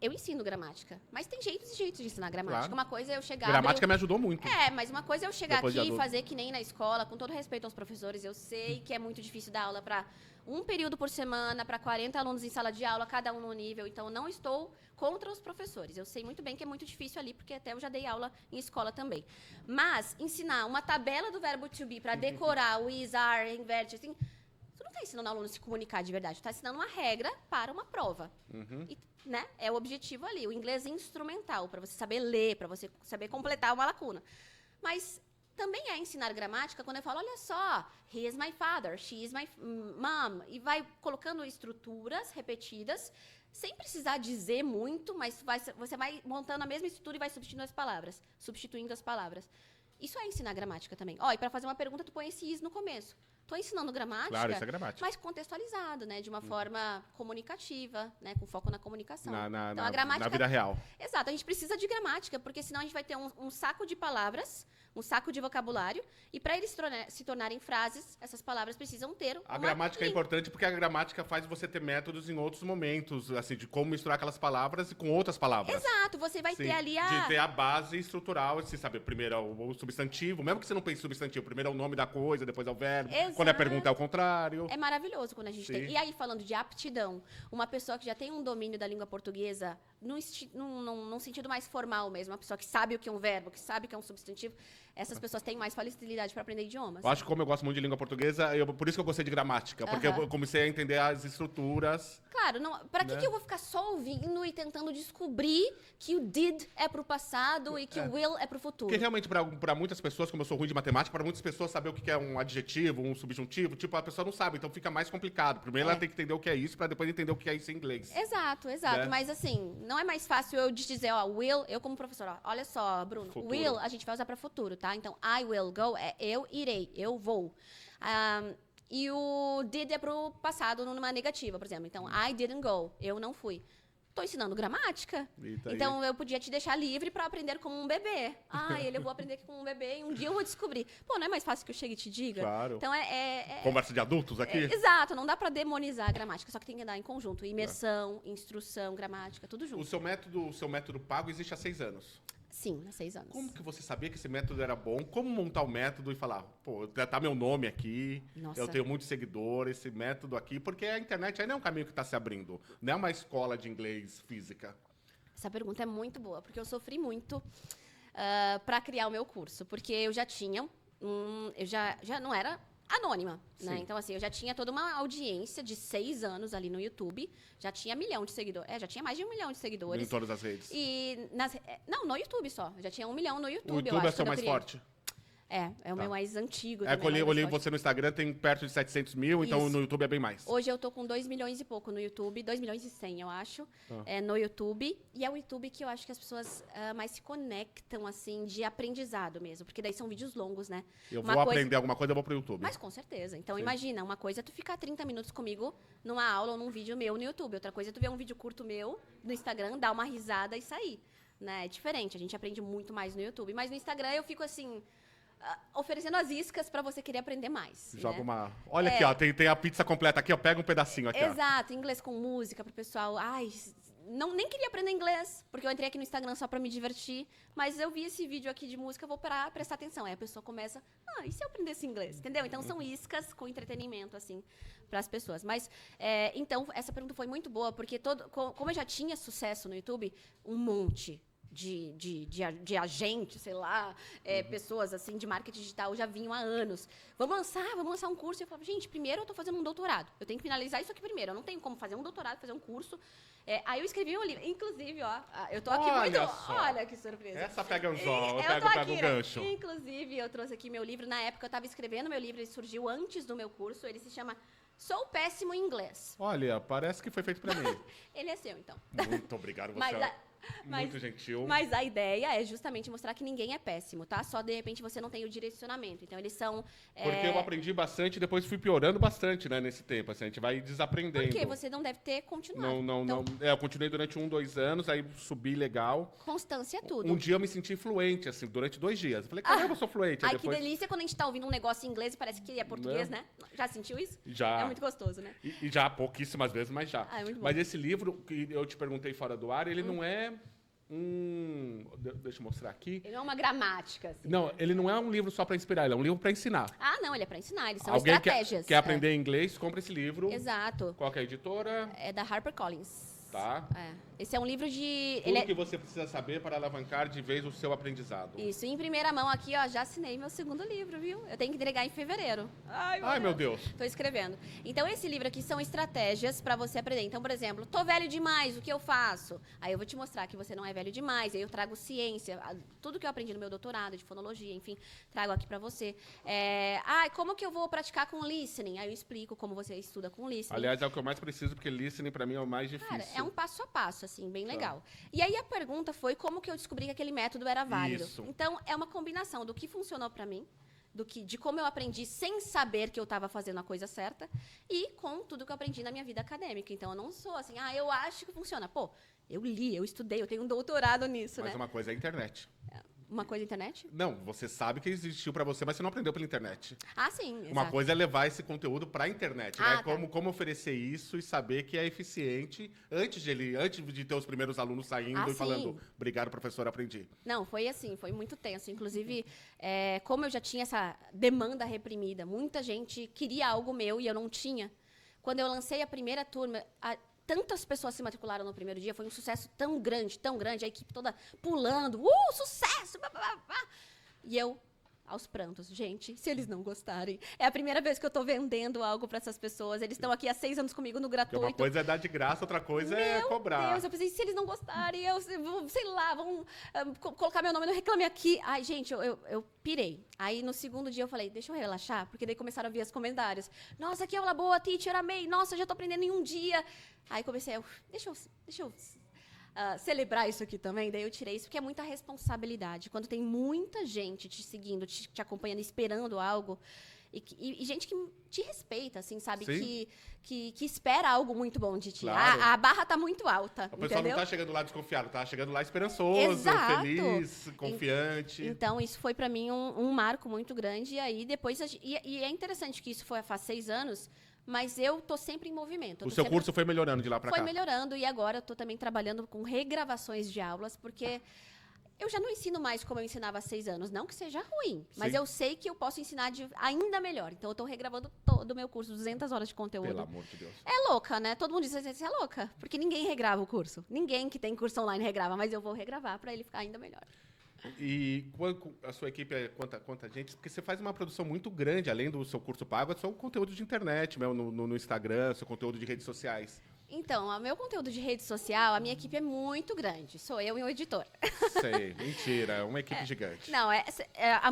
eu ensino gramática. Mas tem jeitos e jeitos de ensinar gramática. Claro. Uma coisa é eu chegar... Gramática me ajudou muito. Mas uma coisa é eu chegar Depois de aqui e adulto. fazer que nem na escola, com todo respeito aos professores, eu sei que é muito difícil dar aula para um período por semana, para 40 alunos em sala de aula, cada um no nível. Então, não estou contra os professores. Eu sei muito bem que é muito difícil ali, porque até eu já dei aula em escola também. Mas, ensinar uma tabela do verbo to be para decorar o is, are, inverte, assim... Tu não está ensinando o aluno a se comunicar de verdade. Tu está ensinando uma regra para uma prova. E, né, é o objetivo ali. O inglês é instrumental, para você saber ler, para você saber completar uma lacuna. Mas também é ensinar gramática quando eu falo, olha só, he is my father, she is my mom. E vai colocando estruturas repetidas, sem precisar dizer muito, mas você vai montando a mesma estrutura e vai substituindo as palavras. Isso é ensinar gramática também. E para fazer uma pergunta, tu põe esse is no começo. Estou ensinando gramática, Claro, isso é gramática. mas contextualizado, né? De uma forma comunicativa, né? Com foco na comunicação. Então, a gramática... Na vida real. Exato, a gente precisa de gramática, porque senão a gente vai ter um saco de palavras, um saco de vocabulário, e para eles se tornarem frases, essas palavras precisam ter A gramática é importante porque a gramática faz você ter métodos em outros momentos, assim, de como misturar aquelas palavras com outras palavras. Exato, você vai ter ali De ter a base estrutural, assim, saber, primeiro é o substantivo, mesmo que você não pense em substantivo, primeiro é o nome da coisa, depois é o verbo. Exato. Quando é pergunta é o contrário. É maravilhoso quando a gente tem. E aí, falando de aptidão, uma pessoa que já tem um domínio da língua portuguesa num sentido mais formal mesmo, uma pessoa que sabe o que é um verbo, que sabe o que é um substantivo, essas pessoas têm mais facilidade para aprender idiomas. Eu acho que como eu gosto muito de língua portuguesa, por isso que eu gostei de gramática, porque eu comecei a entender as estruturas. Claro, para que eu vou ficar só ouvindo e tentando descobrir que o did é pro passado e que o will é pro futuro? Porque realmente, para muitas pessoas, como eu sou ruim de matemática, para muitas pessoas saber o que é um adjetivo, um subjuntivo, tipo, a pessoa não sabe, então fica mais complicado. Primeiro ela tem que entender o que é isso, para depois entender o que é isso em inglês. Exato. Né? Mas assim, não é mais fácil eu dizer, will, eu como professora, olha só, Bruno, Futuro. Will a gente vai usar para futuro, tá? Então, I will go é eu irei, eu vou. E o did é pro passado numa negativa, por exemplo. Então, I didn't go, eu não fui. Tô ensinando gramática. Então, eu podia te deixar livre para aprender como um bebê. Eu vou aprender como um bebê e um dia eu vou descobrir. Pô, não é mais fácil que eu chegue e te diga? Claro. Então, Conversa de adultos aqui? Exato, não dá para demonizar a gramática, só que tem que andar em conjunto. Imersão, instrução, gramática, tudo junto. O seu método pago existe há 6 anos. Sim, há 6 anos. Como que você sabia que esse método era bom? Como montar o método e falar, pô, tá meu nome aqui, Nossa. eu tenho muitos seguidores, esse método aqui, porque a internet ainda é um caminho que está se abrindo, não é uma escola de inglês física. Essa pergunta é muito boa, porque eu sofri muito para criar o meu curso, porque eu já tinha, eu já não era anônima, né? Então, assim, eu já tinha toda uma audiência de 6 anos ali no YouTube, já tinha 1 milhão de seguidores, já tinha mais de 1 milhão de seguidores. Em todas as redes. E não, no YouTube só, eu já tinha 1 milhão no YouTube, O eu YouTube acho, é seu quando eu mais criei. forte? É o meu mais antigo. É que eu olhei você no Instagram, tem perto de 700 mil, então Isso. no YouTube é bem mais. Hoje eu tô com 2 milhões e pouco no YouTube, 2 milhões e 100, eu acho, no YouTube. E é o YouTube que eu acho que as pessoas mais se conectam, assim, de aprendizado mesmo. Porque daí são vídeos longos, né? Eu vou aprender alguma coisa, eu vou pro YouTube. Mas com certeza. Então, Sim. imagina, uma coisa é tu ficar 30 minutos comigo numa aula ou num vídeo meu no YouTube. Outra coisa é tu ver um vídeo curto meu no Instagram, dar uma risada e sair. Né? É diferente, a gente aprende muito mais no YouTube. Mas no Instagram eu fico assim... oferecendo as iscas pra você querer aprender mais. Joga né? uma... Olha aqui, ó, tem a pizza completa aqui, ó, pega um pedacinho aqui, Exato, inglês com música pro pessoal. Ai, nem queria aprender inglês, porque eu entrei aqui no Instagram só pra me divertir, mas eu vi esse vídeo aqui de música, vou prestar atenção. Aí a pessoa começa, e se eu aprendesse inglês? Entendeu? Então são iscas com entretenimento, assim, pras pessoas. Mas, então, essa pergunta foi muito boa, porque como eu já tinha sucesso no YouTube, um monte de agente, sei lá, pessoas assim de marketing digital já vinham há anos. Vamos lançar um curso. Eu falava, gente, primeiro eu tô fazendo um doutorado. Eu tenho que finalizar isso aqui primeiro. Eu não tenho como fazer um doutorado, fazer um curso. Aí eu escrevi um livro. Inclusive, ó, eu tô aqui Olha que surpresa. Essa pega o sol, eu pego o gancho. Inclusive, eu trouxe aqui meu livro. Na época, eu estava escrevendo meu livro. Ele surgiu antes do meu curso. Ele se chama Sou Péssimo em Inglês. Olha, parece que foi feito pra mim. Ele é seu, então. Muito obrigado, você muito gentil. Mas a ideia é justamente mostrar que ninguém é péssimo, tá? Só, de repente, você não tem o direcionamento. Então, eles são... Porque eu aprendi bastante e depois fui piorando bastante, né, nesse tempo. Assim, a gente vai desaprendendo. Porque você não deve ter continuado. Não. Eu continuei durante 2 anos, aí subi legal. Constância é tudo. Um dia eu me senti fluente, assim, durante 2 dias. Eu falei, caramba, eu sou fluente. Ai, depois... que delícia quando a gente tá ouvindo um negócio em inglês e parece que é português, né? Já sentiu isso? Já. É muito gostoso, né? E já, pouquíssimas vezes, mas já. É muito bom. Mas esse livro, que eu te perguntei fora do ar, ele não é... Deixa eu mostrar aqui. Ele não é uma gramática. Assim, não, ele não é um livro só para inspirar, ele é um livro para ensinar. Ah, não, ele é para ensinar, eles são Alguém estratégias. quer aprender inglês, compra esse livro. Exato. Qual que é a editora? É da HarperCollins. Tá. Esse é um livro de... Tudo que você precisa saber para alavancar de vez o seu aprendizado. Isso, em primeira mão aqui, ó, já assinei meu 2º livro, viu? Eu tenho que entregar em fevereiro. Ai, meu Deus. Tô escrevendo. Então, esse livro aqui são estratégias para você aprender. Então, por exemplo, tô velho demais, o que eu faço? Aí eu vou te mostrar que você não é velho demais. Aí eu trago ciência, tudo que eu aprendi no meu doutorado, de fonologia, enfim, trago aqui para você. Como que eu vou praticar com listening? Aí eu explico como você estuda com listening. Aliás, é o que eu mais preciso, porque listening para mim é o mais difícil. Cara, é um passo a passo, assim, bem legal. E aí a pergunta foi como que eu descobri que aquele método era válido. Isso. Então, é uma combinação do que funcionou para mim, de como eu aprendi sem saber que eu estava fazendo a coisa certa, e com tudo que eu aprendi na minha vida acadêmica. Então, eu não sou assim, eu acho que funciona. Pô, eu li, eu estudei, eu tenho um doutorado nisso, Mas né? uma coisa é a internet. Uma coisa é internet? Não, você sabe que existiu para você, mas você não aprendeu pela internet. Ah, sim, exato. Uma coisa é levar esse conteúdo para a internet, né? Tá. Como oferecer isso e saber que é eficiente antes de ter os primeiros alunos saindo e falando, obrigado, professor, aprendi. Não, foi assim, foi muito tenso. Inclusive, como eu já tinha essa demanda reprimida, muita gente queria algo meu e eu não tinha. Quando eu lancei a primeira turma... Tantas pessoas se matricularam no primeiro dia, foi um sucesso tão grande, a equipe toda pulando, sucesso! Blá, blá, blá. E eu, aos prantos, gente, se eles não gostarem. É a primeira vez que eu tô vendendo algo para essas pessoas, eles estão aqui há 6 anos comigo no gratuito. Porque uma coisa é dar de graça, outra coisa é cobrar. Meu Deus, eu pensei, se eles não gostarem, sei lá, vão colocar meu nome no Reclame Aqui. Ai, gente, eu pirei. Aí, no 2º dia, eu falei, deixa eu relaxar, porque daí começaram a vir os comentários. Nossa, que aula boa, teacher, amei. Nossa, já tô aprendendo em um dia. Aí comecei, deixa eu celebrar isso aqui também. Daí eu tirei isso, porque é muita responsabilidade. Quando tem muita gente te seguindo, te acompanhando, esperando algo, e gente que te respeita, assim, sabe? Que espera algo muito bom de ti. Claro. A barra tá muito alta, O pessoal entendeu? não tá chegando lá desconfiado, tá chegando lá esperançoso, Exato. feliz, confiante. Então, isso foi para mim um marco muito grande. E aí, depois... E é interessante que isso foi faz 6 anos... Mas eu tô sempre em movimento. O seu curso foi melhorando de lá para cá? Foi melhorando e agora eu tô também trabalhando com regravações de aulas, porque eu já não ensino mais como eu ensinava há 6 anos. Não que seja ruim, mas eu sei que eu posso ensinar ainda melhor. Então eu tô regravando todo o meu curso, 200 horas de conteúdo. Pelo amor de Deus. É louca, né? Todo mundo diz que você é louca, porque ninguém regrava o curso. Ninguém que tem curso online regrava, mas eu vou regravar para ele ficar ainda melhor. E a sua equipe é quanta gente? Porque você faz uma produção muito grande, além do seu curso pago, é só o conteúdo de internet, no Instagram, seu conteúdo de redes sociais. Então, o meu conteúdo de rede social, a minha equipe é muito grande. Sou eu e o editor. Sei, mentira, é uma equipe gigante. Não,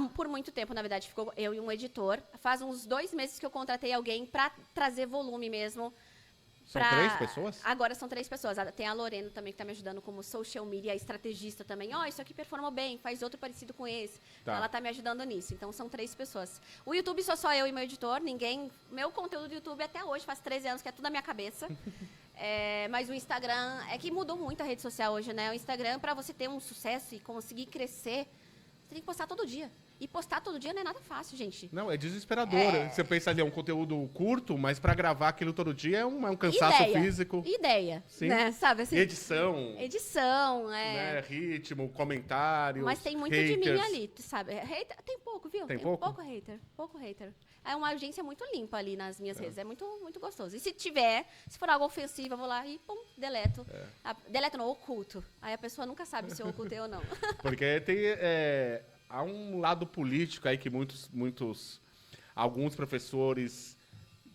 por muito tempo, na verdade, ficou eu e um editor. Faz uns 2 meses que eu contratei alguém para trazer volume mesmo. São 3 pessoas? Agora são 3 pessoas. Tem a Lorena também, que está me ajudando como social media estrategista também. Isso aqui performou bem, faz outro parecido com esse. Tá. Ela está me ajudando nisso. Então, são 3 pessoas. O YouTube só eu e meu editor, ninguém... Meu conteúdo do YouTube até hoje, faz 13 anos, que é tudo na minha cabeça. Mas o Instagram... É que mudou muito a rede social hoje, né? O Instagram, para você ter um sucesso e conseguir crescer, você tem que postar todo dia. E postar todo dia não é nada fácil, gente. Não, é desesperador. Você pensa ali, é um conteúdo curto, mas para gravar aquilo todo dia é um cansaço físico. Ideia, sim. Né? Sabe, assim, Edição, né? Ritmo, comentários, mas tem muito haters. de mim ali, sabe? Hater, tem pouco, viu? Tem pouco? Pouco hater. É uma agência muito limpa ali nas minhas redes. É muito, muito gostoso. E se for algo ofensivo, eu vou lá e, pum, deleto. Deleto não, oculto. Aí a pessoa nunca sabe se eu ocultei ou não. Porque há um lado político aí que alguns professores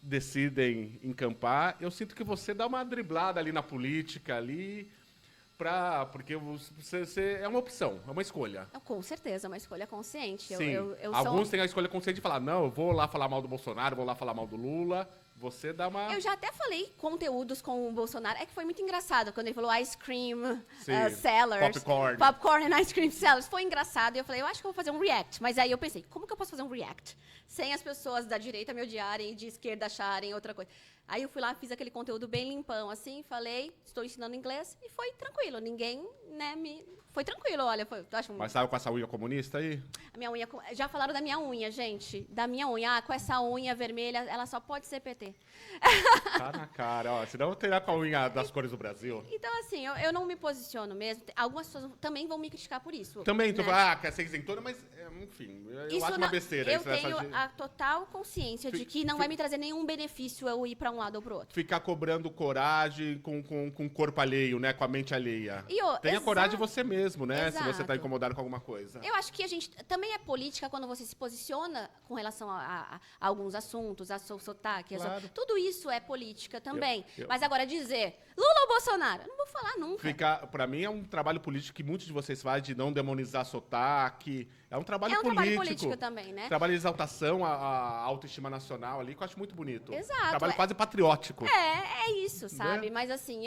decidem encampar. Eu sinto que você dá uma driblada ali na política, porque você é uma opção, é uma escolha. Com certeza, uma escolha consciente. Sim. Alguns têm a escolha consciente de falar, não, eu vou lá falar mal do Bolsonaro, vou lá falar mal do Lula. Você dá uma... Eu já até falei conteúdos com o Bolsonaro. É que foi muito engraçado quando ele falou ice cream sellers. Popcorn and ice cream sellers. Foi engraçado. E eu falei, eu acho que eu vou fazer um react. Mas aí eu pensei, como que eu posso fazer um react? Sem as pessoas da direita me odiarem e de esquerda acharem outra coisa. Aí eu fui lá, fiz aquele conteúdo bem limpão, assim. Falei, estou ensinando inglês. E foi tranquilo. Ninguém, né, Foi tranquilo, olha. Mas saiu com essa unha comunista aí? A minha unha... Já falaram da minha unha, gente. Da minha unha. Com essa unha vermelha, ela só pode ser PT. Tá na cara, ó. Senão eu teria com a unha das cores do Brasil. Então, assim, eu não me posiciono mesmo. Algumas pessoas também vão me criticar por isso. Também, tu fala, quer ser isentona, mas, enfim, eu acho uma besteira. Eu tenho a total consciência de que não vai me trazer nenhum benefício eu ir pra um lado ou pro outro. Ficar cobrando coragem com o corpo alheio, né? Com a mente alheia. Tenha coragem de você mesmo, né? Exato. Se você tá incomodado com alguma coisa. Eu acho que a gente também é política quando você se posiciona com relação a alguns assuntos, a seu sotaque. Claro. Tudo isso é política também. Mas agora dizer Lula ou Bolsonaro, eu não vou falar nunca. Pra mim é um trabalho político que muitos de vocês fazem de não demonizar sotaque. É um trabalho político. É um trabalho político também, né? Trabalho de exaltação à autoestima nacional ali, que eu acho muito bonito. Exato. Trabalho quase patriótico. É isso, sabe? Né? Mas assim,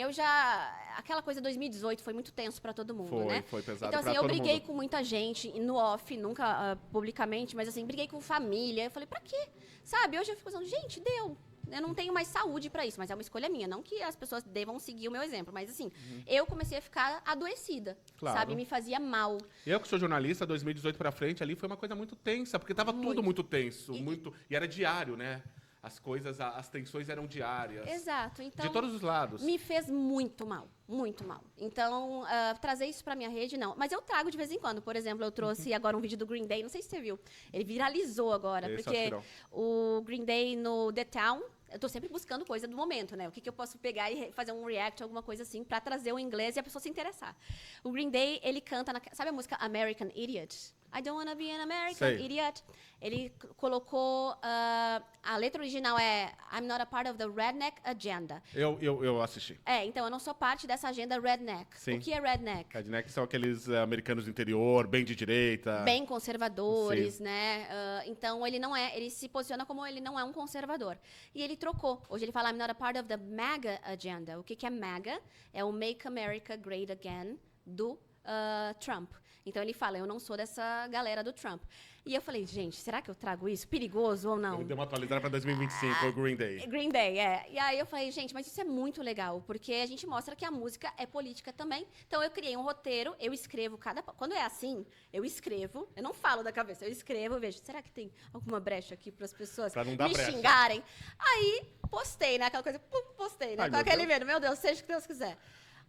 aquela coisa de 2018 foi muito tenso pra todo mundo, né? Foi pesado então, assim, pra todo mundo. Eu briguei com muita gente, no off, nunca publicamente, mas assim, briguei com família. Eu falei, pra quê? Sabe? Hoje eu fico pensando, gente, deu. Eu não tenho mais saúde pra isso, mas é uma escolha minha. Não que as pessoas devam seguir o meu exemplo, mas assim, eu comecei a ficar adoecida, sabe? Me fazia mal. Eu que sou jornalista, 2018 pra frente ali foi uma coisa muito tensa, porque tava tudo muito tenso, e era diário, né? As coisas, as tensões eram diárias. Exato. Então, de todos os lados. Me fez muito mal, muito mal. Então, trazer isso pra minha rede, não. Mas eu trago de vez em quando. Por exemplo, eu trouxe agora um vídeo do Green Day, não sei se você viu. Ele viralizou agora, porque o Green Day no The Town, eu tô sempre buscando coisa do momento, né? O que eu posso pegar e fazer um react, alguma coisa assim, pra trazer o inglês e a pessoa se interessar. O Green Day, ele canta, sabe a música American Idiot? I don't wanna be an American Idiot. Ele colocou, a letra original é I'm not a part of the redneck agenda. Eu assisti. Então eu não sou parte dessa agenda redneck. Sim. O que é redneck? Redneck são aqueles americanos do interior, bem de direita. Bem conservadores, né? Então ele se posiciona como ele não é um conservador. E ele trocou. Hoje ele fala I'm not a part of the MAGA agenda. O que é MAGA? É o Make America Great Again do Trump. Então ele fala, eu não sou dessa galera do Trump. E eu falei, gente, será que eu trago isso? Perigoso ou não? Ele deu uma atualizada para 2025, o Green Day. Green Day, E aí eu falei, gente, mas isso é muito legal, porque a gente mostra que a música é política também. Então eu criei um roteiro, eu escrevo quando é assim, eu escrevo, eu não falo da cabeça, eu escrevo, vejo, será que tem alguma brecha aqui para as pessoas me xingarem? Aí postei, né? Aquela coisa, postei, né? Com aquele medo, meu Deus, seja o que Deus quiser.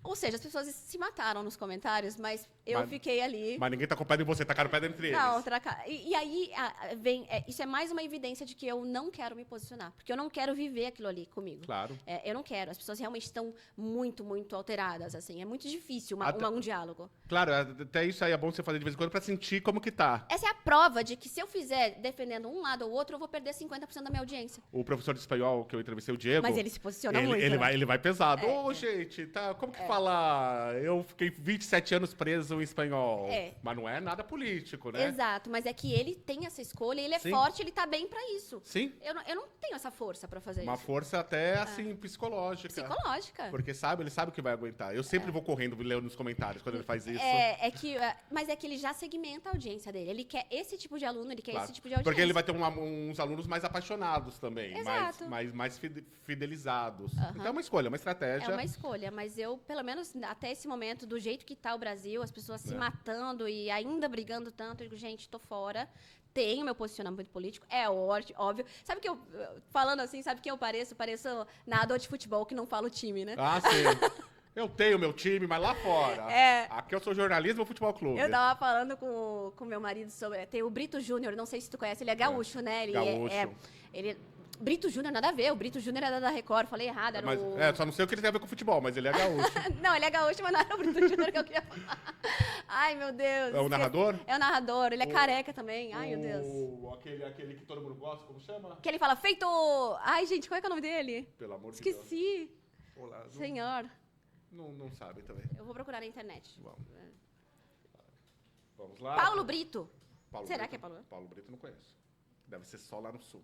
Ou seja, as pessoas se mataram nos comentários, mas eu Mas- fiquei ali. Mas ninguém taca o pé em você, tacaram o pé entre eles. Não, e aí vem. Isso é mais uma evidência de que eu não quero me posicionar. Porque eu não quero viver aquilo ali comigo. Claro. Eu não quero. As pessoas realmente estão muito, muito alteradas, assim. É muito difícil um diálogo. Claro, até isso aí é bom você fazer de vez em quando pra sentir como que tá. Essa é a prova de que se eu fizer defendendo um lado ou outro, eu vou perder 50% da minha audiência. O professor de espanhol que eu entrevistei, o Diego... Mas ele se posiciona muito. Ele né? vai pesado. Ô, gente, tá, como que fala? Eu fiquei 27 anos preso em espanhol. Mas não é nada político, né? Exato, mas é que ele tem essa escolha, ele é Sim. forte, ele tá bem pra isso. Sim. Eu não tenho essa força pra fazer Uma isso. força até, assim, psicológica. Psicológica. Porque ele sabe o que vai aguentar. Eu sempre vou correndo, lendo nos comentários quando ele faz isso. Mas é que ele já segmenta a audiência dele. Ele quer esse tipo de aluno, ele quer Claro. esse tipo de audiência. Porque ele vai ter uns alunos mais apaixonados também. Exato. Mais fidelizados. Então é uma escolha, uma estratégia. É uma escolha, mas eu, pelo menos até esse momento, do jeito que tá o Brasil, as pessoas se matando e ainda brigando tanto, eu digo, gente, tô fora. Tenho meu posicionamento político, é óbvio. Sabe que falando assim, sabe quem eu pareço? Pareço narrador de futebol que não fala o time, né? Ah, sim. Eu tenho meu time, mas lá fora. Aqui eu sou jornalismo ou futebol clube. Eu tava falando com meu marido sobre... Tem o Brito Júnior, não sei se tu conhece, ele é gaúcho, né? Ele Brito Júnior, nada a ver. O Brito Júnior era da Record, falei errado. Só não sei o que ele tem a ver com futebol, mas ele é gaúcho. Não, ele é gaúcho, mas não era o Brito Júnior que eu queria falar. Ai, meu Deus. É o narrador? É o narrador, ele é careca também. Ai, meu Deus. Aquele que todo mundo gosta, como chama? Que ele fala, feito... Ai, gente, qual é que é o nome dele? Pelo amor de Deus. Esqueci. Olá, Senhor. Não sabe também. Eu vou procurar na internet. Vamos lá. Paulo Brito. Será Brito? Que é Paulo? Paulo Brito não conheço. Deve ser só lá no sul.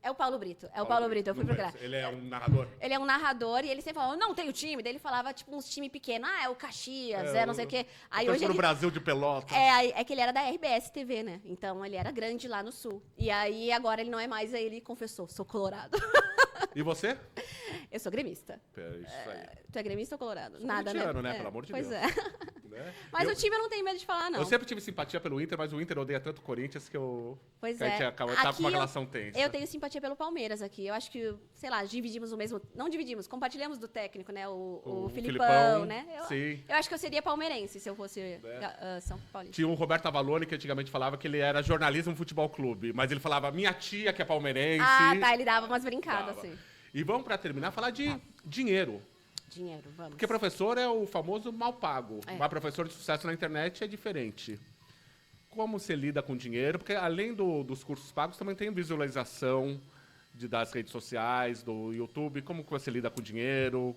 É o Paulo Brito. É o Paulo Brito, eu fui procurar. Ele é um narrador? Ele é um narrador e ele sempre falou, não tenho time. Daí ele falava, tipo, uns times pequenos. Ah, é o Caxias, não sei o quê. Aí hoje no Brasil de Pelotas. É que ele era da RBS TV, né? Então ele era grande lá no sul. E aí agora ele não é mais, aí ele confessou, sou colorado. E você? Eu sou gremista. Isso aí. Tu é gremista ou colorado? Sou Nada, né? Pelo amor de Deus. Pois é. Né? Mas o time eu não tenho medo de falar, não. Eu sempre tive simpatia pelo Inter, mas o Inter odeia tanto o Corinthians que eu... Pois que a gente tava com uma relação tensa. Eu tenho simpatia pelo Palmeiras aqui. Eu acho que, sei lá, dividimos o mesmo... Não dividimos, compartilhamos do técnico, né? O Filipão, né? Sim. Eu acho que eu seria palmeirense se eu fosse São Paulista. Tinha o Roberto Avalone, que antigamente falava que ele era jornalismo futebol clube. Mas ele falava, minha tia que é palmeirense. Ah, tá. Ele dava umas brincadas, assim. E vamos, pra terminar, falar de dinheiro. Dinheiro, vamos. Porque professor é o famoso mal pago. Mas professor de sucesso na internet é diferente. Como você lida com dinheiro? Porque além dos cursos pagos, também tem visualização das redes sociais, do YouTube. Como que você lida com dinheiro?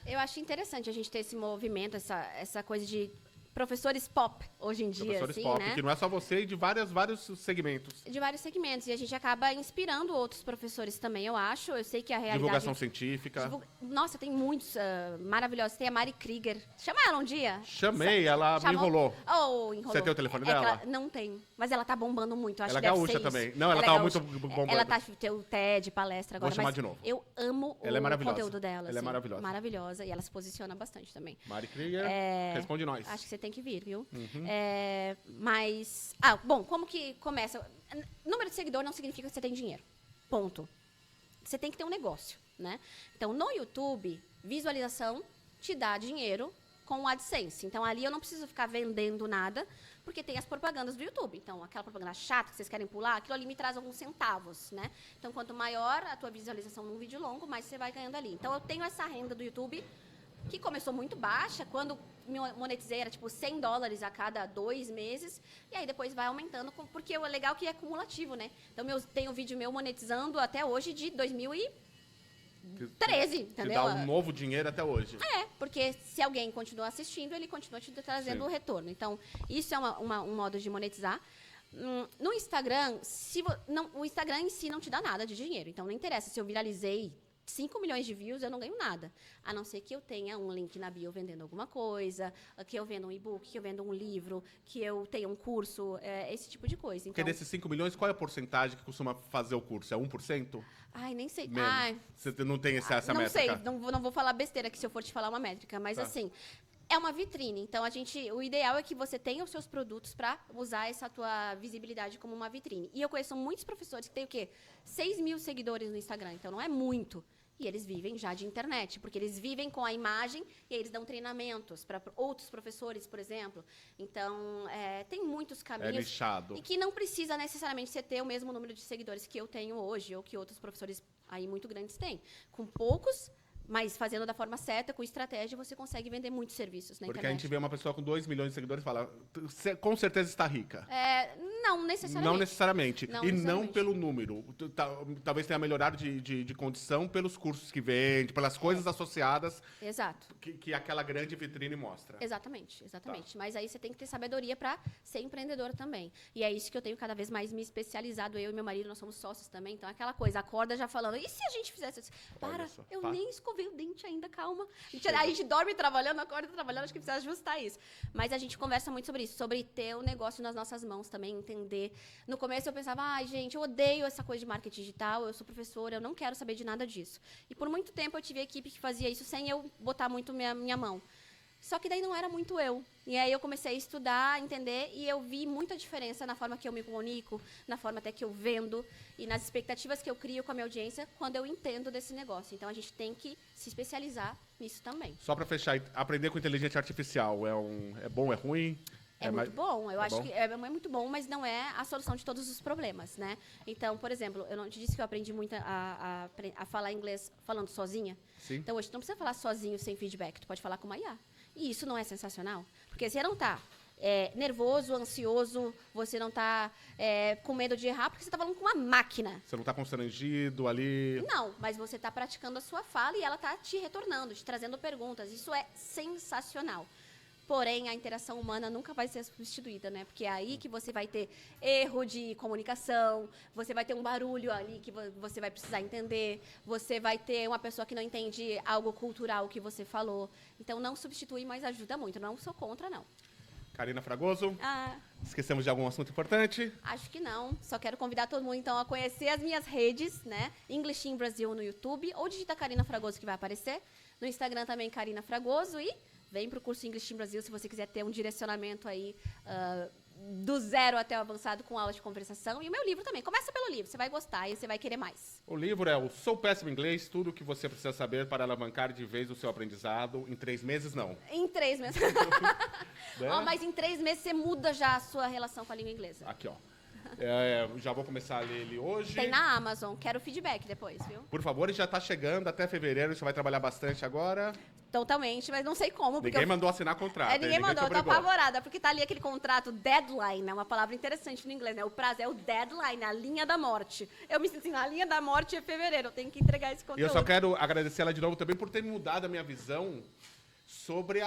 Eu acho interessante a gente ter esse movimento, essa coisa de professores pop hoje em dia, Professores assim, pop, né? que não é só você e de vários segmentos. De vários segmentos. E a gente acaba inspirando outros professores também, eu acho. Eu sei que a realidade... Divulgação científica. Nossa, tem muitos maravilhosos. Tem a Mari Krieger. Chama ela um dia. Chamei, ela me enrolou. Enrolou. Você tem o telefone dela? Não tem. Mas ela tá bombando muito. Acho Ela é que deve gaúcha ser também. isso. Não, ela tava muito bombando. Ela tá teu TED, palestra agora. Vou chamar de novo. Eu amo ela o conteúdo dela. Ela é maravilhosa. Maravilhosa. E ela se posiciona bastante também. Mari Krieger, responde nós. Acho que você tem que vir, viu? Bom, como que começa? Número de seguidor não significa que você tem dinheiro. Ponto. Você tem que ter um negócio, né? Então, no YouTube, visualização te dá dinheiro com o AdSense. Então, ali eu não preciso ficar vendendo nada, porque tem as propagandas do YouTube. Então, aquela propaganda chata que vocês querem pular, aquilo ali me traz alguns centavos, né? Então, quanto maior a tua visualização num vídeo longo, mais você vai ganhando ali. Então, eu tenho essa renda do YouTube que começou muito baixa, quando me monetizei era tipo $100 a cada 2 meses, e aí depois vai aumentando, porque o legal é que é cumulativo, né? Então, tenho vídeo meu monetizando até hoje de 2013, entendeu? Te dá um novo dinheiro até hoje. Porque se alguém continua assistindo, ele continua te trazendo o retorno. Então, isso é um modo de monetizar. No Instagram, o Instagram em si não te dá nada de dinheiro, então não interessa se eu viralizei 5 milhões de views, eu não ganho nada. A não ser que eu tenha um link na bio vendendo alguma coisa, que eu venda um e-book, que eu venda um livro, que eu tenha um curso, esse tipo de coisa. Então, porque desses 5 milhões, qual é a porcentagem que costuma fazer o curso? É 1%? Ai, nem sei. Você não tem essa não métrica? Não sei, não vou falar besteira aqui se eu for te falar uma métrica, mas assim... É uma vitrine, então o ideal é que você tenha os seus produtos para usar essa tua visibilidade como uma vitrine. E eu conheço muitos professores que têm o quê? 6 mil seguidores no Instagram, então não é muito. E eles vivem já de internet, porque eles vivem com a imagem e aí eles dão treinamentos para outros professores, por exemplo. Então, tem muitos É caminhos. nichado. E que não precisa necessariamente você ter o mesmo número de seguidores que eu tenho hoje, ou que outros professores aí muito grandes têm. Com poucos, mas fazendo da forma certa, com estratégia, você consegue vender muitos serviços na Porque a internet. gente vê uma pessoa com 2 milhões de seguidores e fala, com certeza está rica. Não necessariamente. Não necessariamente. Não E não necessariamente. pelo número. Talvez tenha melhorado de condição pelos cursos que vende, pelas coisas associadas Exato. que aquela grande vitrine mostra. Exatamente. Mas aí você tem que ter sabedoria para ser empreendedor também. E é isso que eu tenho cada vez mais me especializado. Eu e meu marido, nós somos sócios também. Então, é aquela coisa, acorda já falando, e se a gente fizesse isso? Para, só, eu para. nem escovei o dente ainda, calma. A gente dorme trabalhando, acorda trabalhando, acho que precisa ajustar isso. Mas a gente conversa muito sobre isso, sobre ter o negócio nas nossas mãos também, entender. No começo eu pensava, ai, gente, eu odeio essa coisa de marketing digital, eu sou professora, eu não quero saber de nada disso. E por muito tempo eu tive equipe que fazia isso sem eu botar muito minha mão. Só que daí não era muito eu. E aí eu comecei a estudar, a entender, e eu vi muita diferença na forma que eu me comunico, na forma até que eu vendo, e nas expectativas que eu crio com a minha audiência, quando eu entendo desse negócio. Então, a gente tem que se especializar nisso também. Só para fechar, aprender com inteligência artificial é bom, é ruim? É muito bom, eu acho bom? que é muito bom, mas não é a solução de todos os problemas, né? Então, por exemplo, eu não te disse que eu aprendi muito a falar inglês falando sozinha? Sim. Então, hoje tu não precisa falar sozinho, sem feedback, tu pode falar com uma IA. E isso não é sensacional? Porque você não está nervoso, ansioso, você não está com medo de errar, porque você está falando com uma máquina. Você não está constrangido ali? Não, mas você está praticando a sua fala e ela está te retornando, te trazendo perguntas. Isso é sensacional. Porém, a interação humana nunca vai ser substituída, né? Porque é aí que você vai ter erro de comunicação, você vai ter um barulho ali que você vai precisar entender, você vai ter uma pessoa que não entende algo cultural que você falou. Então, não substitui, mas ajuda muito. Não sou contra, não. Karina Fragoso, Ah, esquecemos de algum assunto importante? acho que não. Só quero convidar todo mundo, então, a conhecer as minhas redes, né? English in Brasil no YouTube, ou digita Karina Fragoso que vai aparecer. No Instagram também, Karina Fragoso, e vem para o curso English in Brasil se você quiser ter um direcionamento aí do zero até o avançado com aulas de conversação. E o meu livro também. Começa pelo livro, você vai gostar e você vai querer mais. O livro é o Sou Péssimo em Inglês, tudo o que você precisa saber para alavancar de vez o seu aprendizado. Em 3 meses, não. Em 3 meses. Né? Ó, mas em 3 meses você muda já a sua relação com a língua inglesa. Aqui, ó. Já vou começar a ler ele hoje. Tem na Amazon. Quero feedback depois, viu? Por favor, ele já está chegando até fevereiro, você vai trabalhar bastante agora. Totalmente, mas não sei como. Porque Ninguém mandou assinar contrato. hein? ninguém mandou, te eu tô obrigou. apavorada, porque tá ali aquele contrato deadline, é uma palavra interessante no inglês, né? O prazo é o deadline, a linha da morte. Eu me sinto assim, a linha da morte é fevereiro, eu tenho que entregar esse E conteúdo. eu só quero agradecer ela de novo também por ter mudado a minha visão sobre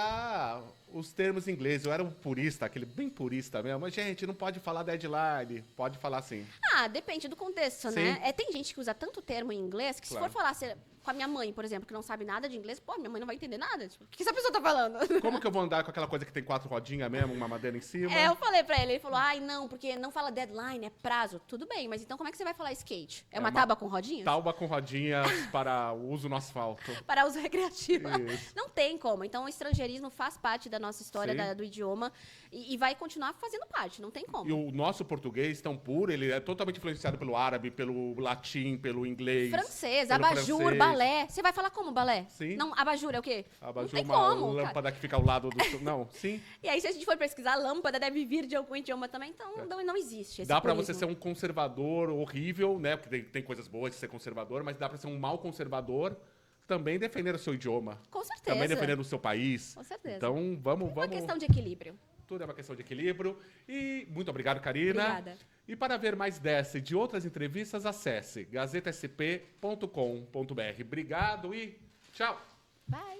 os termos em inglês. Eu era um purista, aquele bem purista mesmo. Mas, gente, não pode falar deadline. Pode falar assim. Ah, depende do contexto, Sim. né? Tem gente que usa tanto termo em inglês que Claro. se for falar com a minha mãe, por exemplo, que não sabe nada de inglês, pô, minha mãe não vai entender nada. Tipo, o que essa pessoa tá falando? Como que eu vou andar com aquela coisa que tem 4 rodinhas mesmo, uma madeira em cima? Eu falei pra ele falou, ai, não, porque não fala deadline, é prazo. Tudo bem, mas então como é que você vai falar skate? É uma uma tábua com rodinhas? Tauba com rodinhas para o uso no asfalto. Para uso recreativo. Isso. Não tem como. Então, o estrangeirismo faz parte da nossa história, Sim. do idioma, e vai continuar fazendo parte, não tem como. E o nosso português tão puro, ele é totalmente influenciado pelo árabe, pelo latim, pelo inglês. Francês, pelo abajur, francês. balé. Você vai falar como balé? Sim. Não, abajur é o quê? Abajur, não tem uma como, cara. lâmpada que fica ao lado do... Não, sim. E aí, se a gente for pesquisar, lâmpada deve vir de algum idioma também, então não existe esse Dá pra purismo. você ser um conservador horrível, né? Porque tem coisas boas de ser conservador, mas dá pra ser um mau conservador também defendendo o seu idioma. Com certeza. Também defendendo o seu país. Com certeza. Então, vamos... É uma questão de equilíbrio. Tudo é uma questão de equilíbrio. E muito obrigado, Karina. Obrigada. E para ver mais dessa e de outras entrevistas, acesse gazetasp.com.br. Obrigado e tchau! Bye.